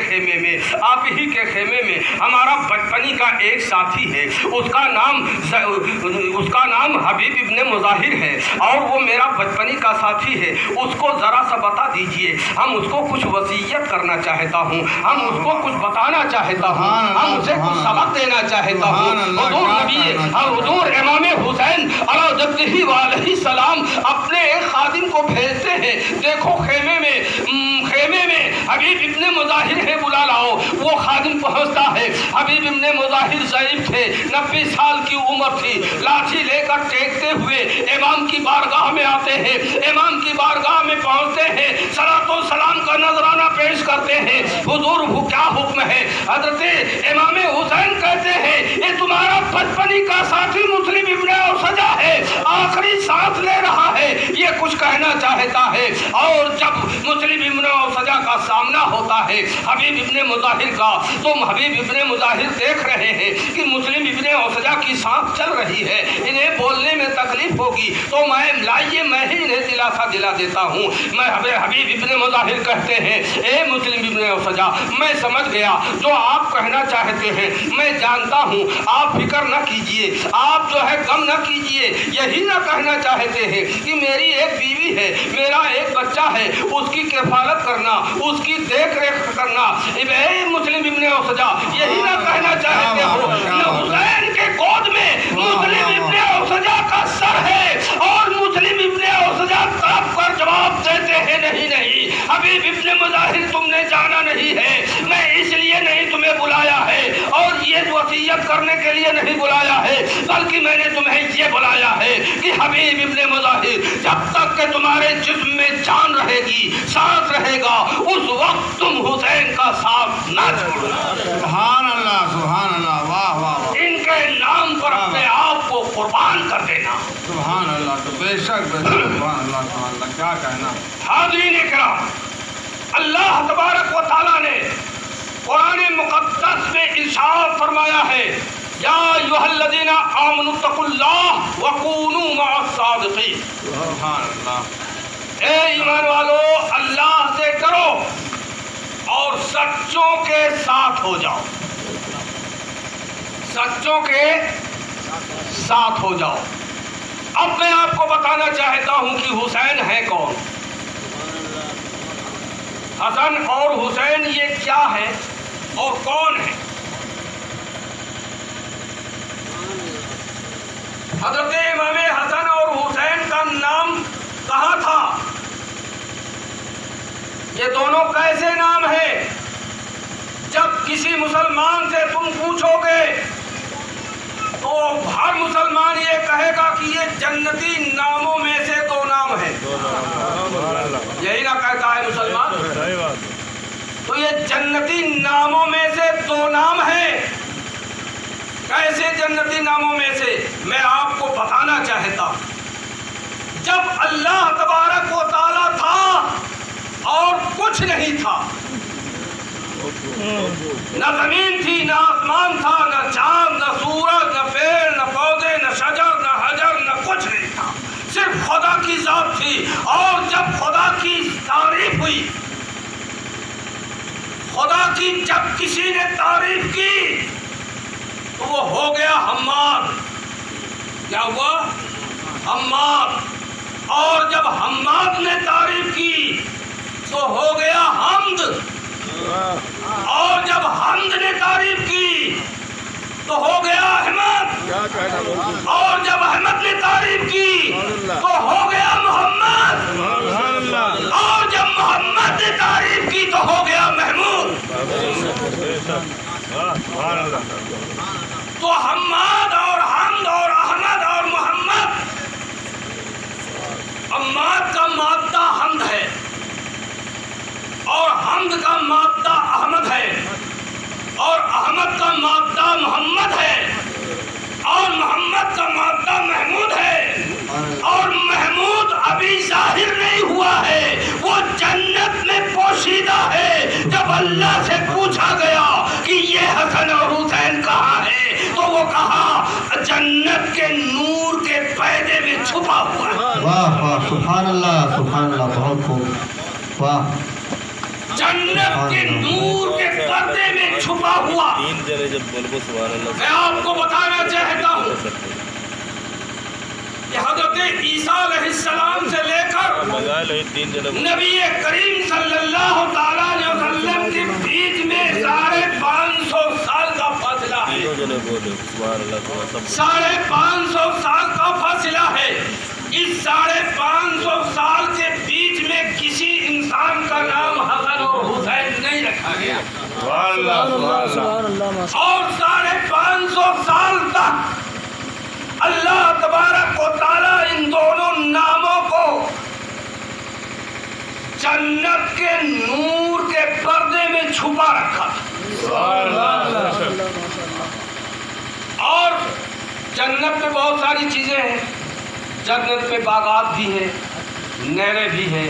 خیمے میں ہمارا بچپنی کا ایک ساتھی ہے، اس کا نام حبیب ابن مظاہر ہے اور وہ میرا بچپنی کا ساتھی ہے، اس کو ذرا سا بتا دیجئے، ہم اس کو کچھ وصیت کرنا چاہتا ہوں، ہم اس کو کچھ بتانا چاہتا ہوں، ہم اسے کچھ سبق دینا چاہتا ہوں۔ حضور امام حسین علیہ جدہ السلام اپنے ایک خادم کو بھیجتے ہیں، دیکھو خیمے میں حبیب ابن مظاہر ہے، بلا لاؤ۔ وہ خادم پہنچتا ہے، حبیب ابن مظاہر ضعیف تھے، 90 سال کی عمر تھی، لاٹھی لے کر ٹیکتے ہوئے امام کی بارگاہ میں آتے ہیں، امام کی بارگاہ میں پہنچتے ہیں، صلاۃ و سلام کا نذرانہ پیش کرتے ہیں، حضور کیا حکم ہے؟ حضرت امام حسین کہتے ہیں، یہ تمہارا بچپنی کا ساتھی مسلم ابن اوسجہ ہے، آخری سانس لے رہا ہے، یہ کچھ کہنا چاہتا ہے۔ اور جب مسلم ابن ابن اوسجا کا سامنا ہوتا ہے حبیب ابن مظاہر کا، تو حبیب ابن مظاہر دیکھ رہے ہیں کہ مسلم ابن اوسجا کی سانس چل رہی ہے، انہیں بولنے میں تکلیف ہوگی، تو لائیے میں ہی انہیں دلاسا دلا دیتا ہوں۔ میں حبیب ابن مظاہر کہتے ہیں اے مسلم ابن اوسجا، میں سمجھ گیا جو آپ کہنا چاہتے ہیں، میں جانتا ہوں، آپ فکر نہ کیجئے، آپ جو ہے غم نہ کیجئے، یہی نہ کہنا چاہتے ہیں کہ میری ایک بیوی ہے، میرا ایک بچہ ہے، اس کی کفالت کرنا، اس کی دیکھ ریکھ کرنا، اے مسلم ابن اوسجا یہی نہ کہنا چاہتے ہو نہ حسین کے گود میں مسلم ابن اوسجا کا سر ہے، اور مسلم ابن اوسجا تڑپ کر جواب دیتے ہیں نہیں نہیں حبیب ابن مظاہر تم نے جانا نہیں ہے، میں اس لیے نہیں تمہیں بلایا ہے اور یہ وصیت کرنے کے لیے نہیں بلایا ہے، بلکہ میں نے تمہیں یہ بلایا ہے کہ حبیب ابن مظاہر جب تک کہ تمہارے جسم میں جان رہے گی، سانس رہے گا، اس وقت تم حسین کا ساتھ نہ چھوڑنا۔ سبحان اللہ سبحان اللہ، واہ واہ واہ، ان کے نام پر اپنے آپ کو قربان کر دینا۔ سبحان اللہ، تو بے شک سبحان اللہ کیا کہنا۔ حاضرین اکرام، اللہ تبارک و تعالیٰ نے قرآن مقدس میں ارشاد فرمایا ہے یا ایھا الذین آمنوا اتقوا اللہ وکونوا مع الصادقین۔ سبحان اللہ، اے ایمان والو، اللہ سے ڈرو اور سچوں کے ساتھ ہو جاؤ، سچوں کے ساتھ ہو جاؤ۔ اب میں آپ کو بتانا چاہتا ہوں کہ حسین ہے کون، حسن اور حسین یہ کیا ہے اور کون ہے۔ حضرت امام حسن اور حسین کا نام کہاں تھا؟ یہ دونوں کیسے نام ہے؟ جب کسی مسلمان سے تم پوچھو گے تو ہر مسلمان یہ کہے گا کہ یہ جنتی ناموں میں سے دو نام ہیں، یہی نہ کہتا ہے مسلمان؟ صحیح بات، تو یہ جنتی ناموں میں سے دو نام ہیں۔ کیسے جنتی ناموں میں سے؟ میں آپ کو بتانا چاہتا ہوں۔ جب اللہ تبارک و تعالیٰ تھا اور کچھ نہیں تھا، نہ زمین تھی، نہ آسمان تھا، نہ چاند، نہ سورج، نہ پیڑ، نہ پودے، نہ شجر، نہ حجر، نہ کچھ نہیں تھا، صرف خدا کی ذات تھی۔ اور جب خدا کی تعریف ہوئی، خدا کی جب کسی نے تعریف کی تو وہ ہو گیا حماد۔ کیا ہوا؟ حماد۔ اور جب حماد نے تعریف کی تو ہو گیا حمد، اور جب حمد نے تعریف کی تو ہو گیا احمد، اور جب احمد نے تعریف کی تو ہو گیا محمد، اور جب محمد نے تعریف کی تو ہو گیا محمود۔ تو حماد اور حمد اور احمد اور محمد، حماد کا مادہ حمد ہے اور حمد کا مادہ احمد ہے اور احمد کا مادہ محمد ہے اور محمد کا مادہ محمود ہے، اور محمود ابھی ظاہر نہیں ہوا ہے، وہ جنت میں پوشیدہ ہے۔ جب اللہ سے پوچھا گیا کہ یہ حسن اور حسین کہاں ہے تو وہ کہا جنت کے نور کے پردے میں چھپا ہوا ہے۔ واہ واہ، سبحان اللہ بہت خوب، واہ، جنت کے نور کے پردے میں چھپا ہوا۔ میں آپ کو بتانا چاہتا ہوں کہ حضرت عیسیٰ علیہ السلام سے لے کر نبی کریم صلی اللہ تعالیٰ علیہ وسلم کے بیچ میں 550 سال کا فاصلہ ہے، 550 سال کا فاصلہ ہے۔ اس 550 سال کے بیچ میں کسی انسان کا نام حسن اور حسین نہیں رکھا گیا، اور 550 سال تک اللہ تبارک و تعالیٰ ان دونوں ناموں کو جنت کے نور کے پردے میں چھپا رکھا تھا۔ اور جنت میں بہت ساری چیزیں ہیں، جنت میں باغات بھی ہیں، نہریں بھی ہیں،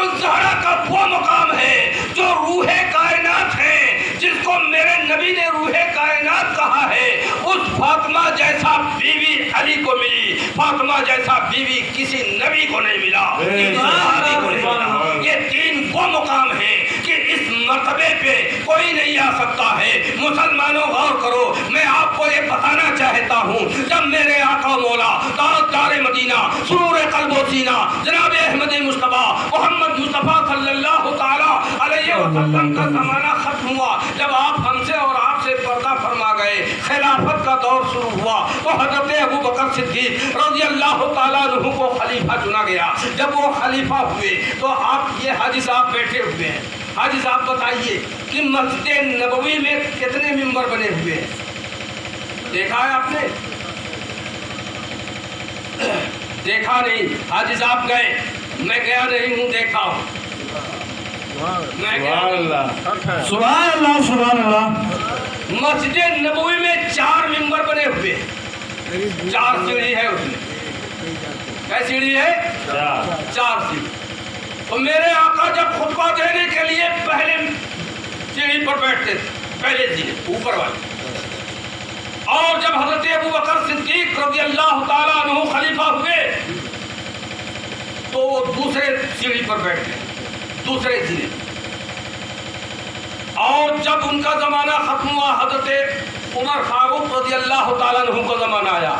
الزہرا کا وہ مقام ہے جو روح کائنات ہے، جس کو میرے نبی نے روح کائنات کہا ہے، اس فاطمہ جیسا بیوی علی کو ملی، فاطمہ جیسا بیوی کسی نبی کو نہیں ملا، کسی صحابی کو نہیں ملا۔ یہ تین وہ مقام ہے کہ اس مرتبے پہ کوئی نہیں آ سکتا ہے۔ مسلمانوں غور کرو، میں آپ کو یہ بتانا چاہتا ہوں، جب میرے آقا مولا تاجدار مدینہ سرور قلب و سینہ جناب احمد مصطفیٰ محمد مصطفیٰ صلی اللہ تعالیٰ علیہ وسلم کا زمانہ ختم ہوا، جب آپ ہم سے اور آپ سے پردہ فرما گئے، خلافت کا دور شروع ہوا، تو حضرت ابو بکر صدیق رضی اللہ تعالیٰ عنہ کو خلیفہ چنا گیا۔ جب وہ خلیفہ ہوئے تو آپ یہ حاجی صاحب بیٹھے ہوئے ہیں، حاجی صاحب بتائیے کہ مسجد نبوی میں کتنے ممبر بنے ہوئے ہیں؟ دیکھا ہے آپ نے؟ دیکھا نہیں؟ حاجی صاحب گئے، میں گیا نہیں ہوں، دیکھا ہوں، میں گیا نہیں۔ سبحان اللہ سبحان اللہ۔ مسجد نبوی میں 4 ممبر بنے ہوئے ہیں، 4 سیڑھی ہے اس میں۔ کیا سیڑھی ہے؟ 4 سیڑھی۔ تو میرے آقا جب خطبہ دینے کے لیے پہلے سیڑھی پر بیٹھتے تھے، پہلے سیڑھی اوپر والے، اور جب حضرت ابو بکر صدیق رضی اللہ تعالیٰ عنہ خلیفہ ہوئے تو وہ دوسرے سیڑھی پر بیٹھ گئے، دوسرے سیڑھی۔ اور جب ان کا زمانہ ختم ہوا، حضرت عمر فاروق رضی اللہ تعالیٰ عنہ کا زمانہ آیا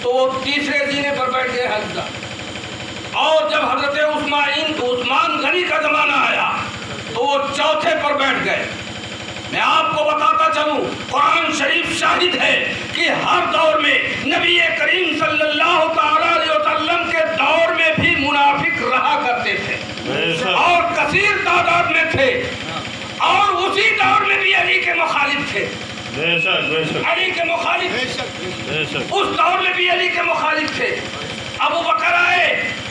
تو وہ تیسرے زینے پر بیٹھ گئے حضرت۔ اور جب حضرت عثمان غنی کا زمانہ آیا تو وہ چوتھے پر بیٹھ گئے۔ میں آپ کو بتاتا چلوں، قرآن شریف شاہد ہے کہ ہر دور میں نبی کریم صلی اللہ تعالیٰ علیہ وسلم کے دور میں بھی منافق رہا کرتے تھے اور کثیر تعداد میں تھے، اور اسی دور میں بھی علی کے مخالف تھے، علی کے مخالف، اس دور میں بھی علی کے مخالف تھے۔ ابو بکر آئے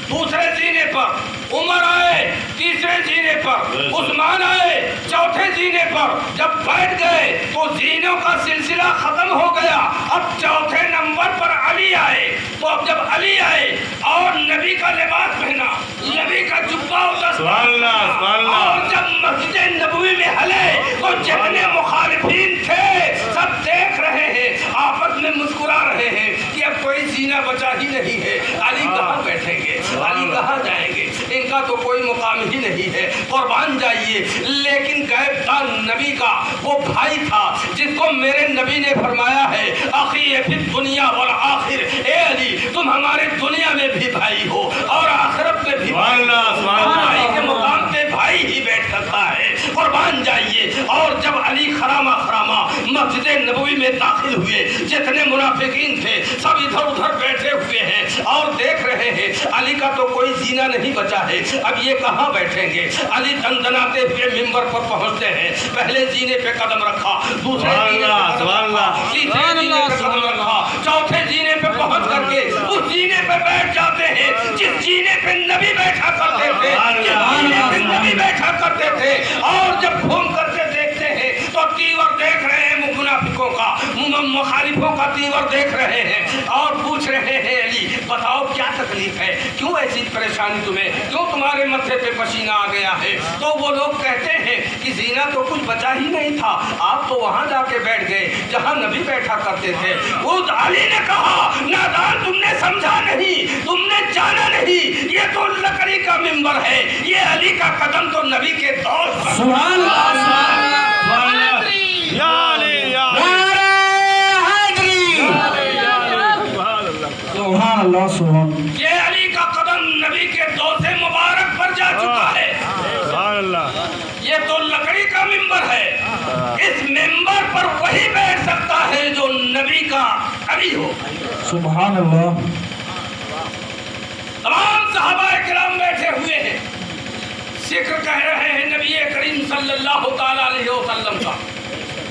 دوسرے زینے پر، عمر آئے تیسرے زینے پر، عثمان آئے چوتھے زینے پر۔ جب بیٹھ گئے تو زینوں کا سلسلہ ختم ہو گیا، اب چوتھے نمبر پر علی آئے۔ تو اب جب علی آئے اور نبی کا لباس پہنا، نبی کا جبہ اور جب مسجد نبوی میں ہلے تو جتنے مخالفین تھے سب دیکھ رہے ہیں، آپس میں مسکرا رہے ہیں کہ اب کوئی زینہ بچا ہی نہیں ہے، علی کہاں بیٹھیں گے، علی کہاں جائیں گے، ان کا تو کوئی مقام ہی نہیں ہے، قربان جائیے۔ لیکن غیب دان نبی کا وہ بھائی تھا جس کو میرے نبی نے فرمایا ہے، اخی فی الدنیا والآخر، اے علی تم ہمارے دنیا میں بھی بھائی ہو اور آخرت میں بھی بھائی ہو۔ بھائی کے مقام پہ بھائی ہی بیٹھ سکتا ہے، قربان جائیے۔ اور جب علی خرامہ مسجد نبوی میں داخل ہوئے، جتنے منافقین تھے سب ادھر ادھر بیٹھے ہوئے ہیں اور دیکھ رہے ہیں، علی کا تو کوئی زینہ نہیں بچا ہے، اب یہ کہاں بیٹھیں گے۔ علی دندناتے ہوئے ممبر پر پہنچتے ہیں، پہلے زینے پہ قدم رکھا، دوسرے زینے پہ قدم رکھا، تیسرے زینے پہ قدم رکھا، چوتھے زینے پہ پہنچ کر کے اس زینے پہ بیٹھ جاتے ہیں جس زینے پہ نبی بیٹھا کرتے تھے، جس زینے پہ نبی بیٹھا کرتے تھے۔ اور جب گھوم کر کے دیکھتے ہیں تو تیور دیکھ رہے ہیں، منافقوں کا مخالفوں کا تیور دیکھ رہے ہیں اور پوچھ رہے ہیں، علی بتاؤ کیا تکلیف ہے، کیوں ایسی پریشانی تمہیں، کیوں تمہارے ماتھے پہ پسینہ آ گیا ہے؟ تو وہ لوگ کہتے ہیں کہ زینہ تو کچھ بچا ہی نہیں تھا، آپ تو وہاں جا کے بیٹھ گئے جہاں نبی بیٹھا کرتے تھے۔ اس علی نے کہا، نادان تم نے سمجھا نہیں، تم نے جانا نہیں، یہ تو لکڑی کا ممبر ہے، یہ علی کا قدم تو نبی کے دوست پر۔ سبحان اللہ سبحان اللہ سبحان اللہ۔ یہ علی کا قدم نبی کے دوست مبارک پر جا چکا ہے، یہ تو لکڑی کا ممبر ہے، اس ممبر پر وہی بیٹھ سکتا ہے جو نبی کا علی ہو۔ سبحان اللہ۔ تمام صحابہ کرام بیٹھے ہوئے ہیں، ذکر کہہ رہے ہیں نبی کریم صلی اللہ تعالی علیہ وسلم کا،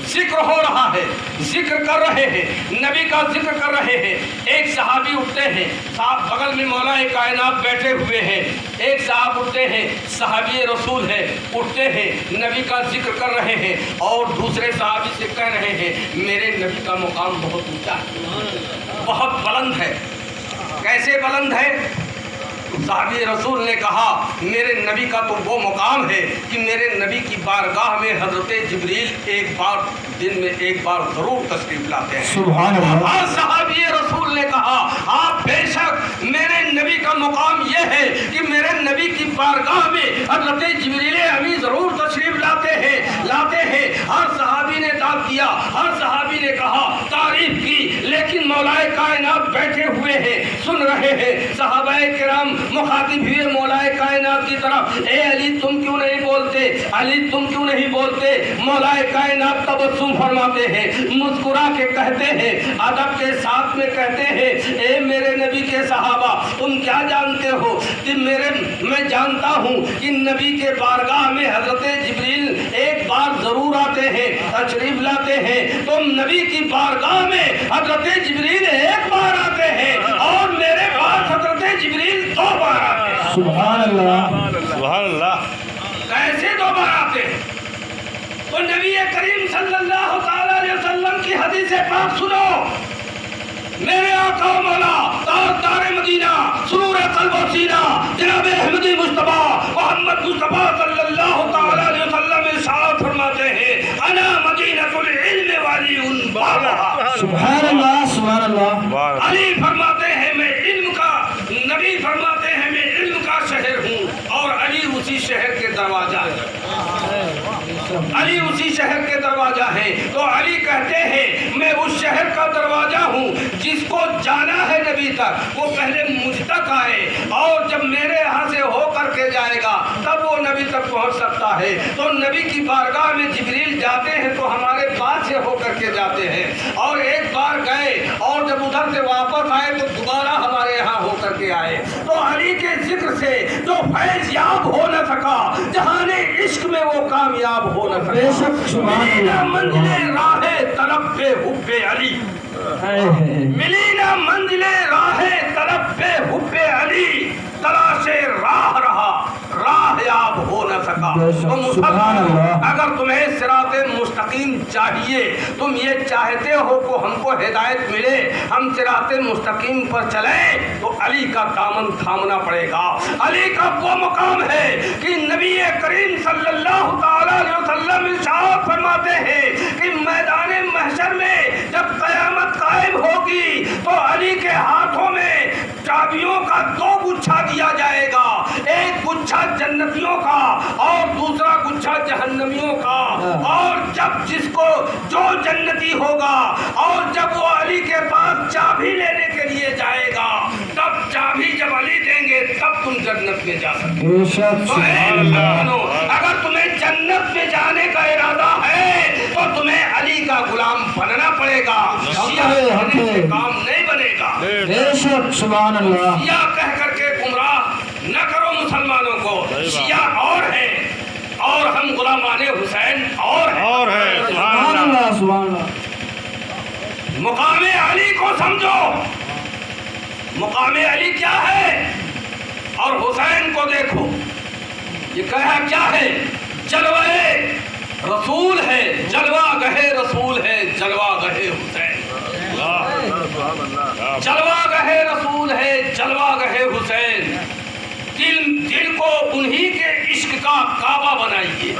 ذکر ہو رہا ہے، ذکر کر رہے ہیں، نبی کا ذکر کر رہے ہیں۔ ایک صحابی اٹھتے ہیں، صاحب بغل میں مولا کائنات بیٹھے ہوئے ہیں، ایک صاحب اٹھتے ہیں، صحابی رسول ہے، اٹھتے ہیں، نبی کا ذکر کر رہے ہیں اور دوسرے صحابی سے کہہ رہے ہیں، میرے نبی کا مقام بہت اونچا ہے، بہت بلند ہے۔ کیسے بلند ہے؟ صحابی رسول نے کہا میرے نبی کا تو وہ مقام ہے کہ میرے نبی کی بارگاہ میں حضرت جبریل ایک بار دن میں ایک بار ضرور تشریف لاتے ہیں. سبحان اللہ. اور صحابی رسول نے کہا آپ بے شک میرے نبی کا مقام یہ ہے کہ میرے نبی کی بارگاہ میں حضرت جبریل امی ضرور تشریف لاتے ہیں. ہر صحابی نے داد دیا, ہر صحابی نے کہا, تعریف کی, لیکن مولائے کائنات بیٹھے ہوئے ہیں, سن رہے ہیں. صحابہ کرام مخاطب ہوئے مولائے کائنات کی طرف, اے علی تم کیوں نہیں بولتے, علی تم کیوں نہیں بولتے. مولائے کائنات تبسم فرماتے ہیں, مسکرا کے کہتے ہیں, ادب کے ساتھ میں کہتے ہیں, اے میرے نبی کے صحابہ تم کیا جانتے ہو کہ میں جانتا ہوں کہ نبی کے بارگاہ میں حضرت جبریل ایک بار ضرور آتے ہیں, تشریف لاتے ہیں. تم نبی کی بارگاہ میں حضرت جبریل ایک بار آتے ہیں اور میرے پاس حضرت جبریل 2 بار آتے ہیں. سبحان اللہ. سبحان اللہ. کیسے 2 بار آتے ہیں؟ تو نبی کریم صلی اللہ تعالی علیہ وسلم کی حدیث پاک سنو. میرے آقا و مولا تاجدار مدینہ سرور قلب و سینہ جناب احمدی مصطفیٰ محمد مصطفیٰ صلی اللہ تعالی علیہ وسلم ارشاد فرماتے ہیں, انا مدینۃ العلم والی ان بابا. سبحان اللہ. سبحان اللہ. علی فرماتے ہیں میں علم کا, نبی فرماتے ہیں میں علم کا شہر ہوں, اور علی اسی شہر کے دروازہ ہے. علی اسی شہر کے دروازہ ہے. تو علی کہتے ہیں میں اس شہر کا دروازہ ہوں, جس کو جانا ہے نبی تک وہ پہلے مجھ تک آئے, اور جب میرے یہاں سے ہو کر کے جائے گا تب وہ نبی تک پہنچ سکتا ہے. تو نبی کی بارگاہ میں جبریل جاتے ہیں تو ہمارے پاس سے ہو کر کے جاتے ہیں, اور ایک بار گئے اور جب ادھر سے واپس آئے تو دوبارہ ہمارے یہاں ہو کر کے آئے. تو علی کے ذکر سے جو فیض یاب ہو نہ سکا, جہان عشق میں وہ کامیاب ہو نہ بے سکا. شک. سبحان ملی نہ اللہ. منزل راہ طلب پہ حب علی, ملی نہ منزل راہ طلب پہ حب علی, تلاش راہ رہا راہ یاب ہو نہ سکا. تو مسلمان اگر تمہیں صراط مستقیم چاہیے, تم یہ چاہتے ہو کہ ہم کو ہدایت ملے, ہم صراط مستقیم پر چلیں, تو علی کا دامن تھامنا پڑے گا. علی کا وہ مقام ہے کہ نبی کریم صلی اللہ تعالی علیہ وسلم ارشاد فرماتے ہیں کہ میدان محشر میں جب قیامت قائم ہوگی تو علی کے ہاتھوں میں چابیوں کا 2 گچھا دیا جائے گا, ایک گچھا جنتیوں کا اور دوسرا گچھا جہنمیوں کا. اور جب جس کو جو جنتی ہوگا اور جب وہ علی کے پاس چابی لینے کے لیے جائے گا, تب چابی جب علی دیں گے تب تم جنت میں جا سکتے. بے شک. تو اے سبحان اللہ. مسلمانوں, اگر تمہیں جنت میں جانے کا ارادہ ہے تو تمہیں علی کا غلام بننا پڑے گا. شیعہ بننے سے کام نہیں بنے گا. بے شک. سبحان اللہ. شیعہ کہہ کر کے گمراہ نہ کرو مسلمانوں کو. شیعہ اور ہیں اور ہم غلامان حسین اور ہیں. سبحان اللہ. سبحان اللہ. مقام علی کو سمجھو, مقام علی کیا ہے, اور حسین کو دیکھو. یہ کہا کیا ہے, جلوہ رسول ہے, جلوہ گہے رسول ہے, جلوہ گہے حسین. جلوہ گہے رسول ہے, جلوہ گہے حسین. دل کو انہی کے عشق کا کعبہ بنائیے.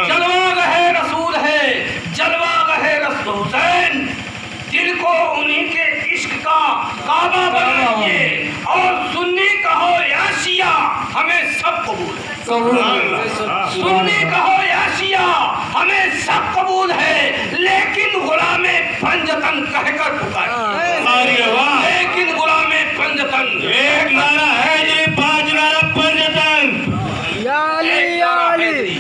جلوہ گہے رسول ہے, جلوہ گہے رسول حسین. دل کو انہی کے عشق کا کعبہ بنائیے. اور سنی کہو یا شیعہ ہمیں سب قبول ہے. سنی کہو یا شیعہ ہمیں سب قبول ہے, لیکن غلام پنجتن کہہ کر پکارے. لیکن غلام پنجتن, ایک نعرہ ہے جی, 5 نعرہ پنجتن, یا علی یا علی.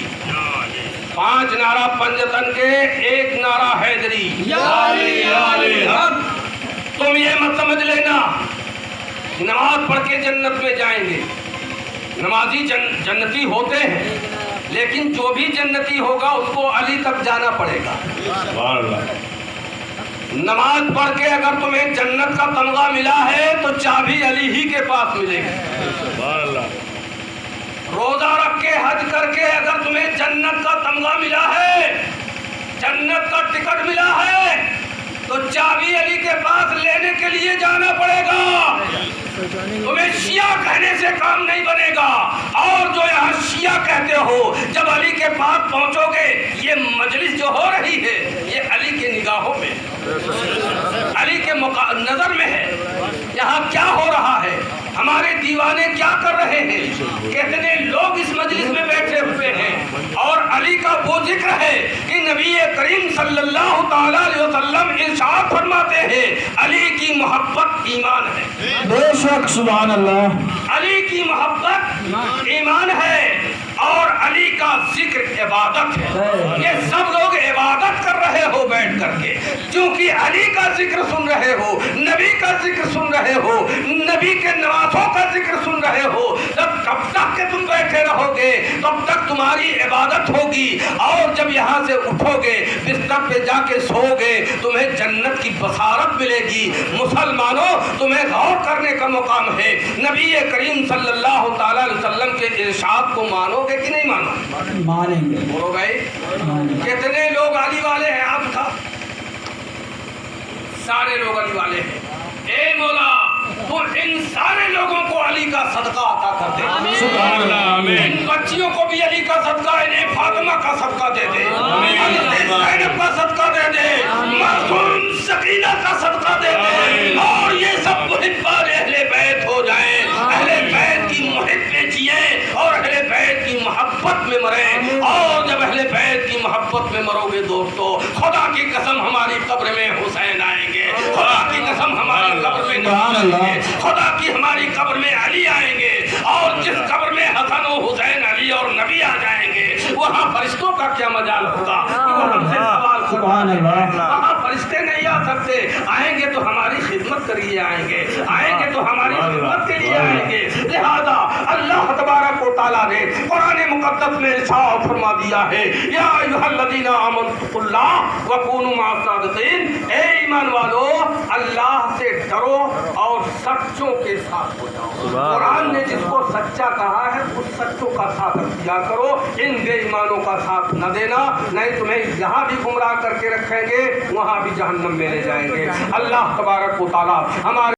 5 نعرہ پنجتن کے, 1 نعرہ حیدری, یا علی یا علی. تم یہ مت سمجھ لینا نماز پڑھ کے جنت میں جائیں گے. نمازی جنتی ہوتے ہیں, لیکن جو بھی جنتی ہوگا اس کو علی تک جانا پڑے گا. نماز پڑھ کے اگر تمہیں جنت کا تمغہ ملا ہے تو چابی علی ہی کے پاس ملے گی. روزہ رکھ کے حج کر کے اگر تمہیں جنت کا تمغہ ملا ہے, جنت کا ٹکٹ ملا ہے, تو چابی علی کے پاس لینے کے لیے جانا پڑے گا. تمہیں شیعہ کہنے سے کام نہیں بنے گا. اور جو یہاں شیعہ کہتے ہو, جب علی کے پاس پہنچو گے, یہ مجلس جو ہو رہی ہے یہ علی کے نگاہوں میں, علی کے نظر میں ہے. یہاں کیا ہو رہا ہے, ہمارے دیوانے کیا کر رہے ہیں, کتنے لوگ اس مجلس میں بیٹھے ہوئے ہیں, اور علی کا وہ ذکر ہے کہ نبی کریم صلی اللہ تعالی علیہ وسلم ارشاد فرماتے ہیں علی کی محبت ایمان ہے. بے شک سبحان اللہ. علی کی محبت ایمان ہے اور علی کا ذکر عبادت ہے. یہ سب لوگ عبادت کر رہے ہو بیٹھ کر کے, کیونکہ علی کا ذکر سن رہے ہو, نبی کا ذکر سن رہے ہو, نبی کے نوازوں کا ذکر سن رہے ہو. جب تک کہ تم بیٹھے رہو گے تب تک تمہاری عبادت ہوگی, اور جب یہاں سے اٹھو گے بستر پہ جا کے سو گے تمہیں جنت کی بصارت ملے گی. مسلمانوں, تمہیں غور کرنے کا مقام ہے. نبی کریم صلی اللہ تعالی علیہ وسلم کے ارشاد کو مانو گے کہ نہیں مانو؟ مانیں گے. بولو بھائی, کتنے لوگ علی والے ہیں آپ کا؟ سارے لوگ علی والے ہیں. اے مولا, تو ان سارے لوگوں کو علی کا صدقہ عطا کر دے. سبحان اللہ, آمین. ان بچیوں کو بھی علی کا صدقہ, انہیں فاطمہ کا صدقہ دے دے, زینب کا صدقہ دے دے, معصوم سکینہ کا صدقہ دے دے, اور یہ سب محبان اہل بیت ہو جائیں, اہل بیت کی محبت میں جئیں اور اہل بیت کی محبت میں مریں. اور جب اہل بیت کی محبت میں مرو گے دوستو, خدا کی قسم ہماری قبر میں حسین آئیں گے, خدا کی قسم ہماری قبر میں نبی آئیں گے, خدا کی ہماری قبر میں علی آئیں گے, اور جس قبر میں حسن و حسین علی اور نبی آ جائیں گے وہاں فرشتوں کا کیا مجال ہوگا کہ وہ ہم سے سوال سبحان اللہ. وہاں فرشتے نہیں آ سکتے. آئیں گے تو ہماری خدمت کے لیے آئیں گے, آئیں گے تو ہماری خدمت کے لیے آئیں گے. لہذا اللہ تبارک و تعالیٰ نے قرآن مقدس میں ارشاد فرما دیا ہے, یا ایھا الذین آمنوا اتقوا اللہ وکونوا مع الصادقین. اے ایمان والو, اللہ سے ڈرو اور سچوں کے ساتھ ہو جاؤ. قرآن نے جس کو سچا کہا ہے اس سچوں کا ساتھ اختیار کرو, ان بے ایمانوں کا ساتھ نہ دینا, نہیں تمہیں یہاں بھی گمراہ کر کے رکھیں گے وہاں بھی جہنم میں لے جائیں گے. اللہ تبارک و تعالیٰ ہمارے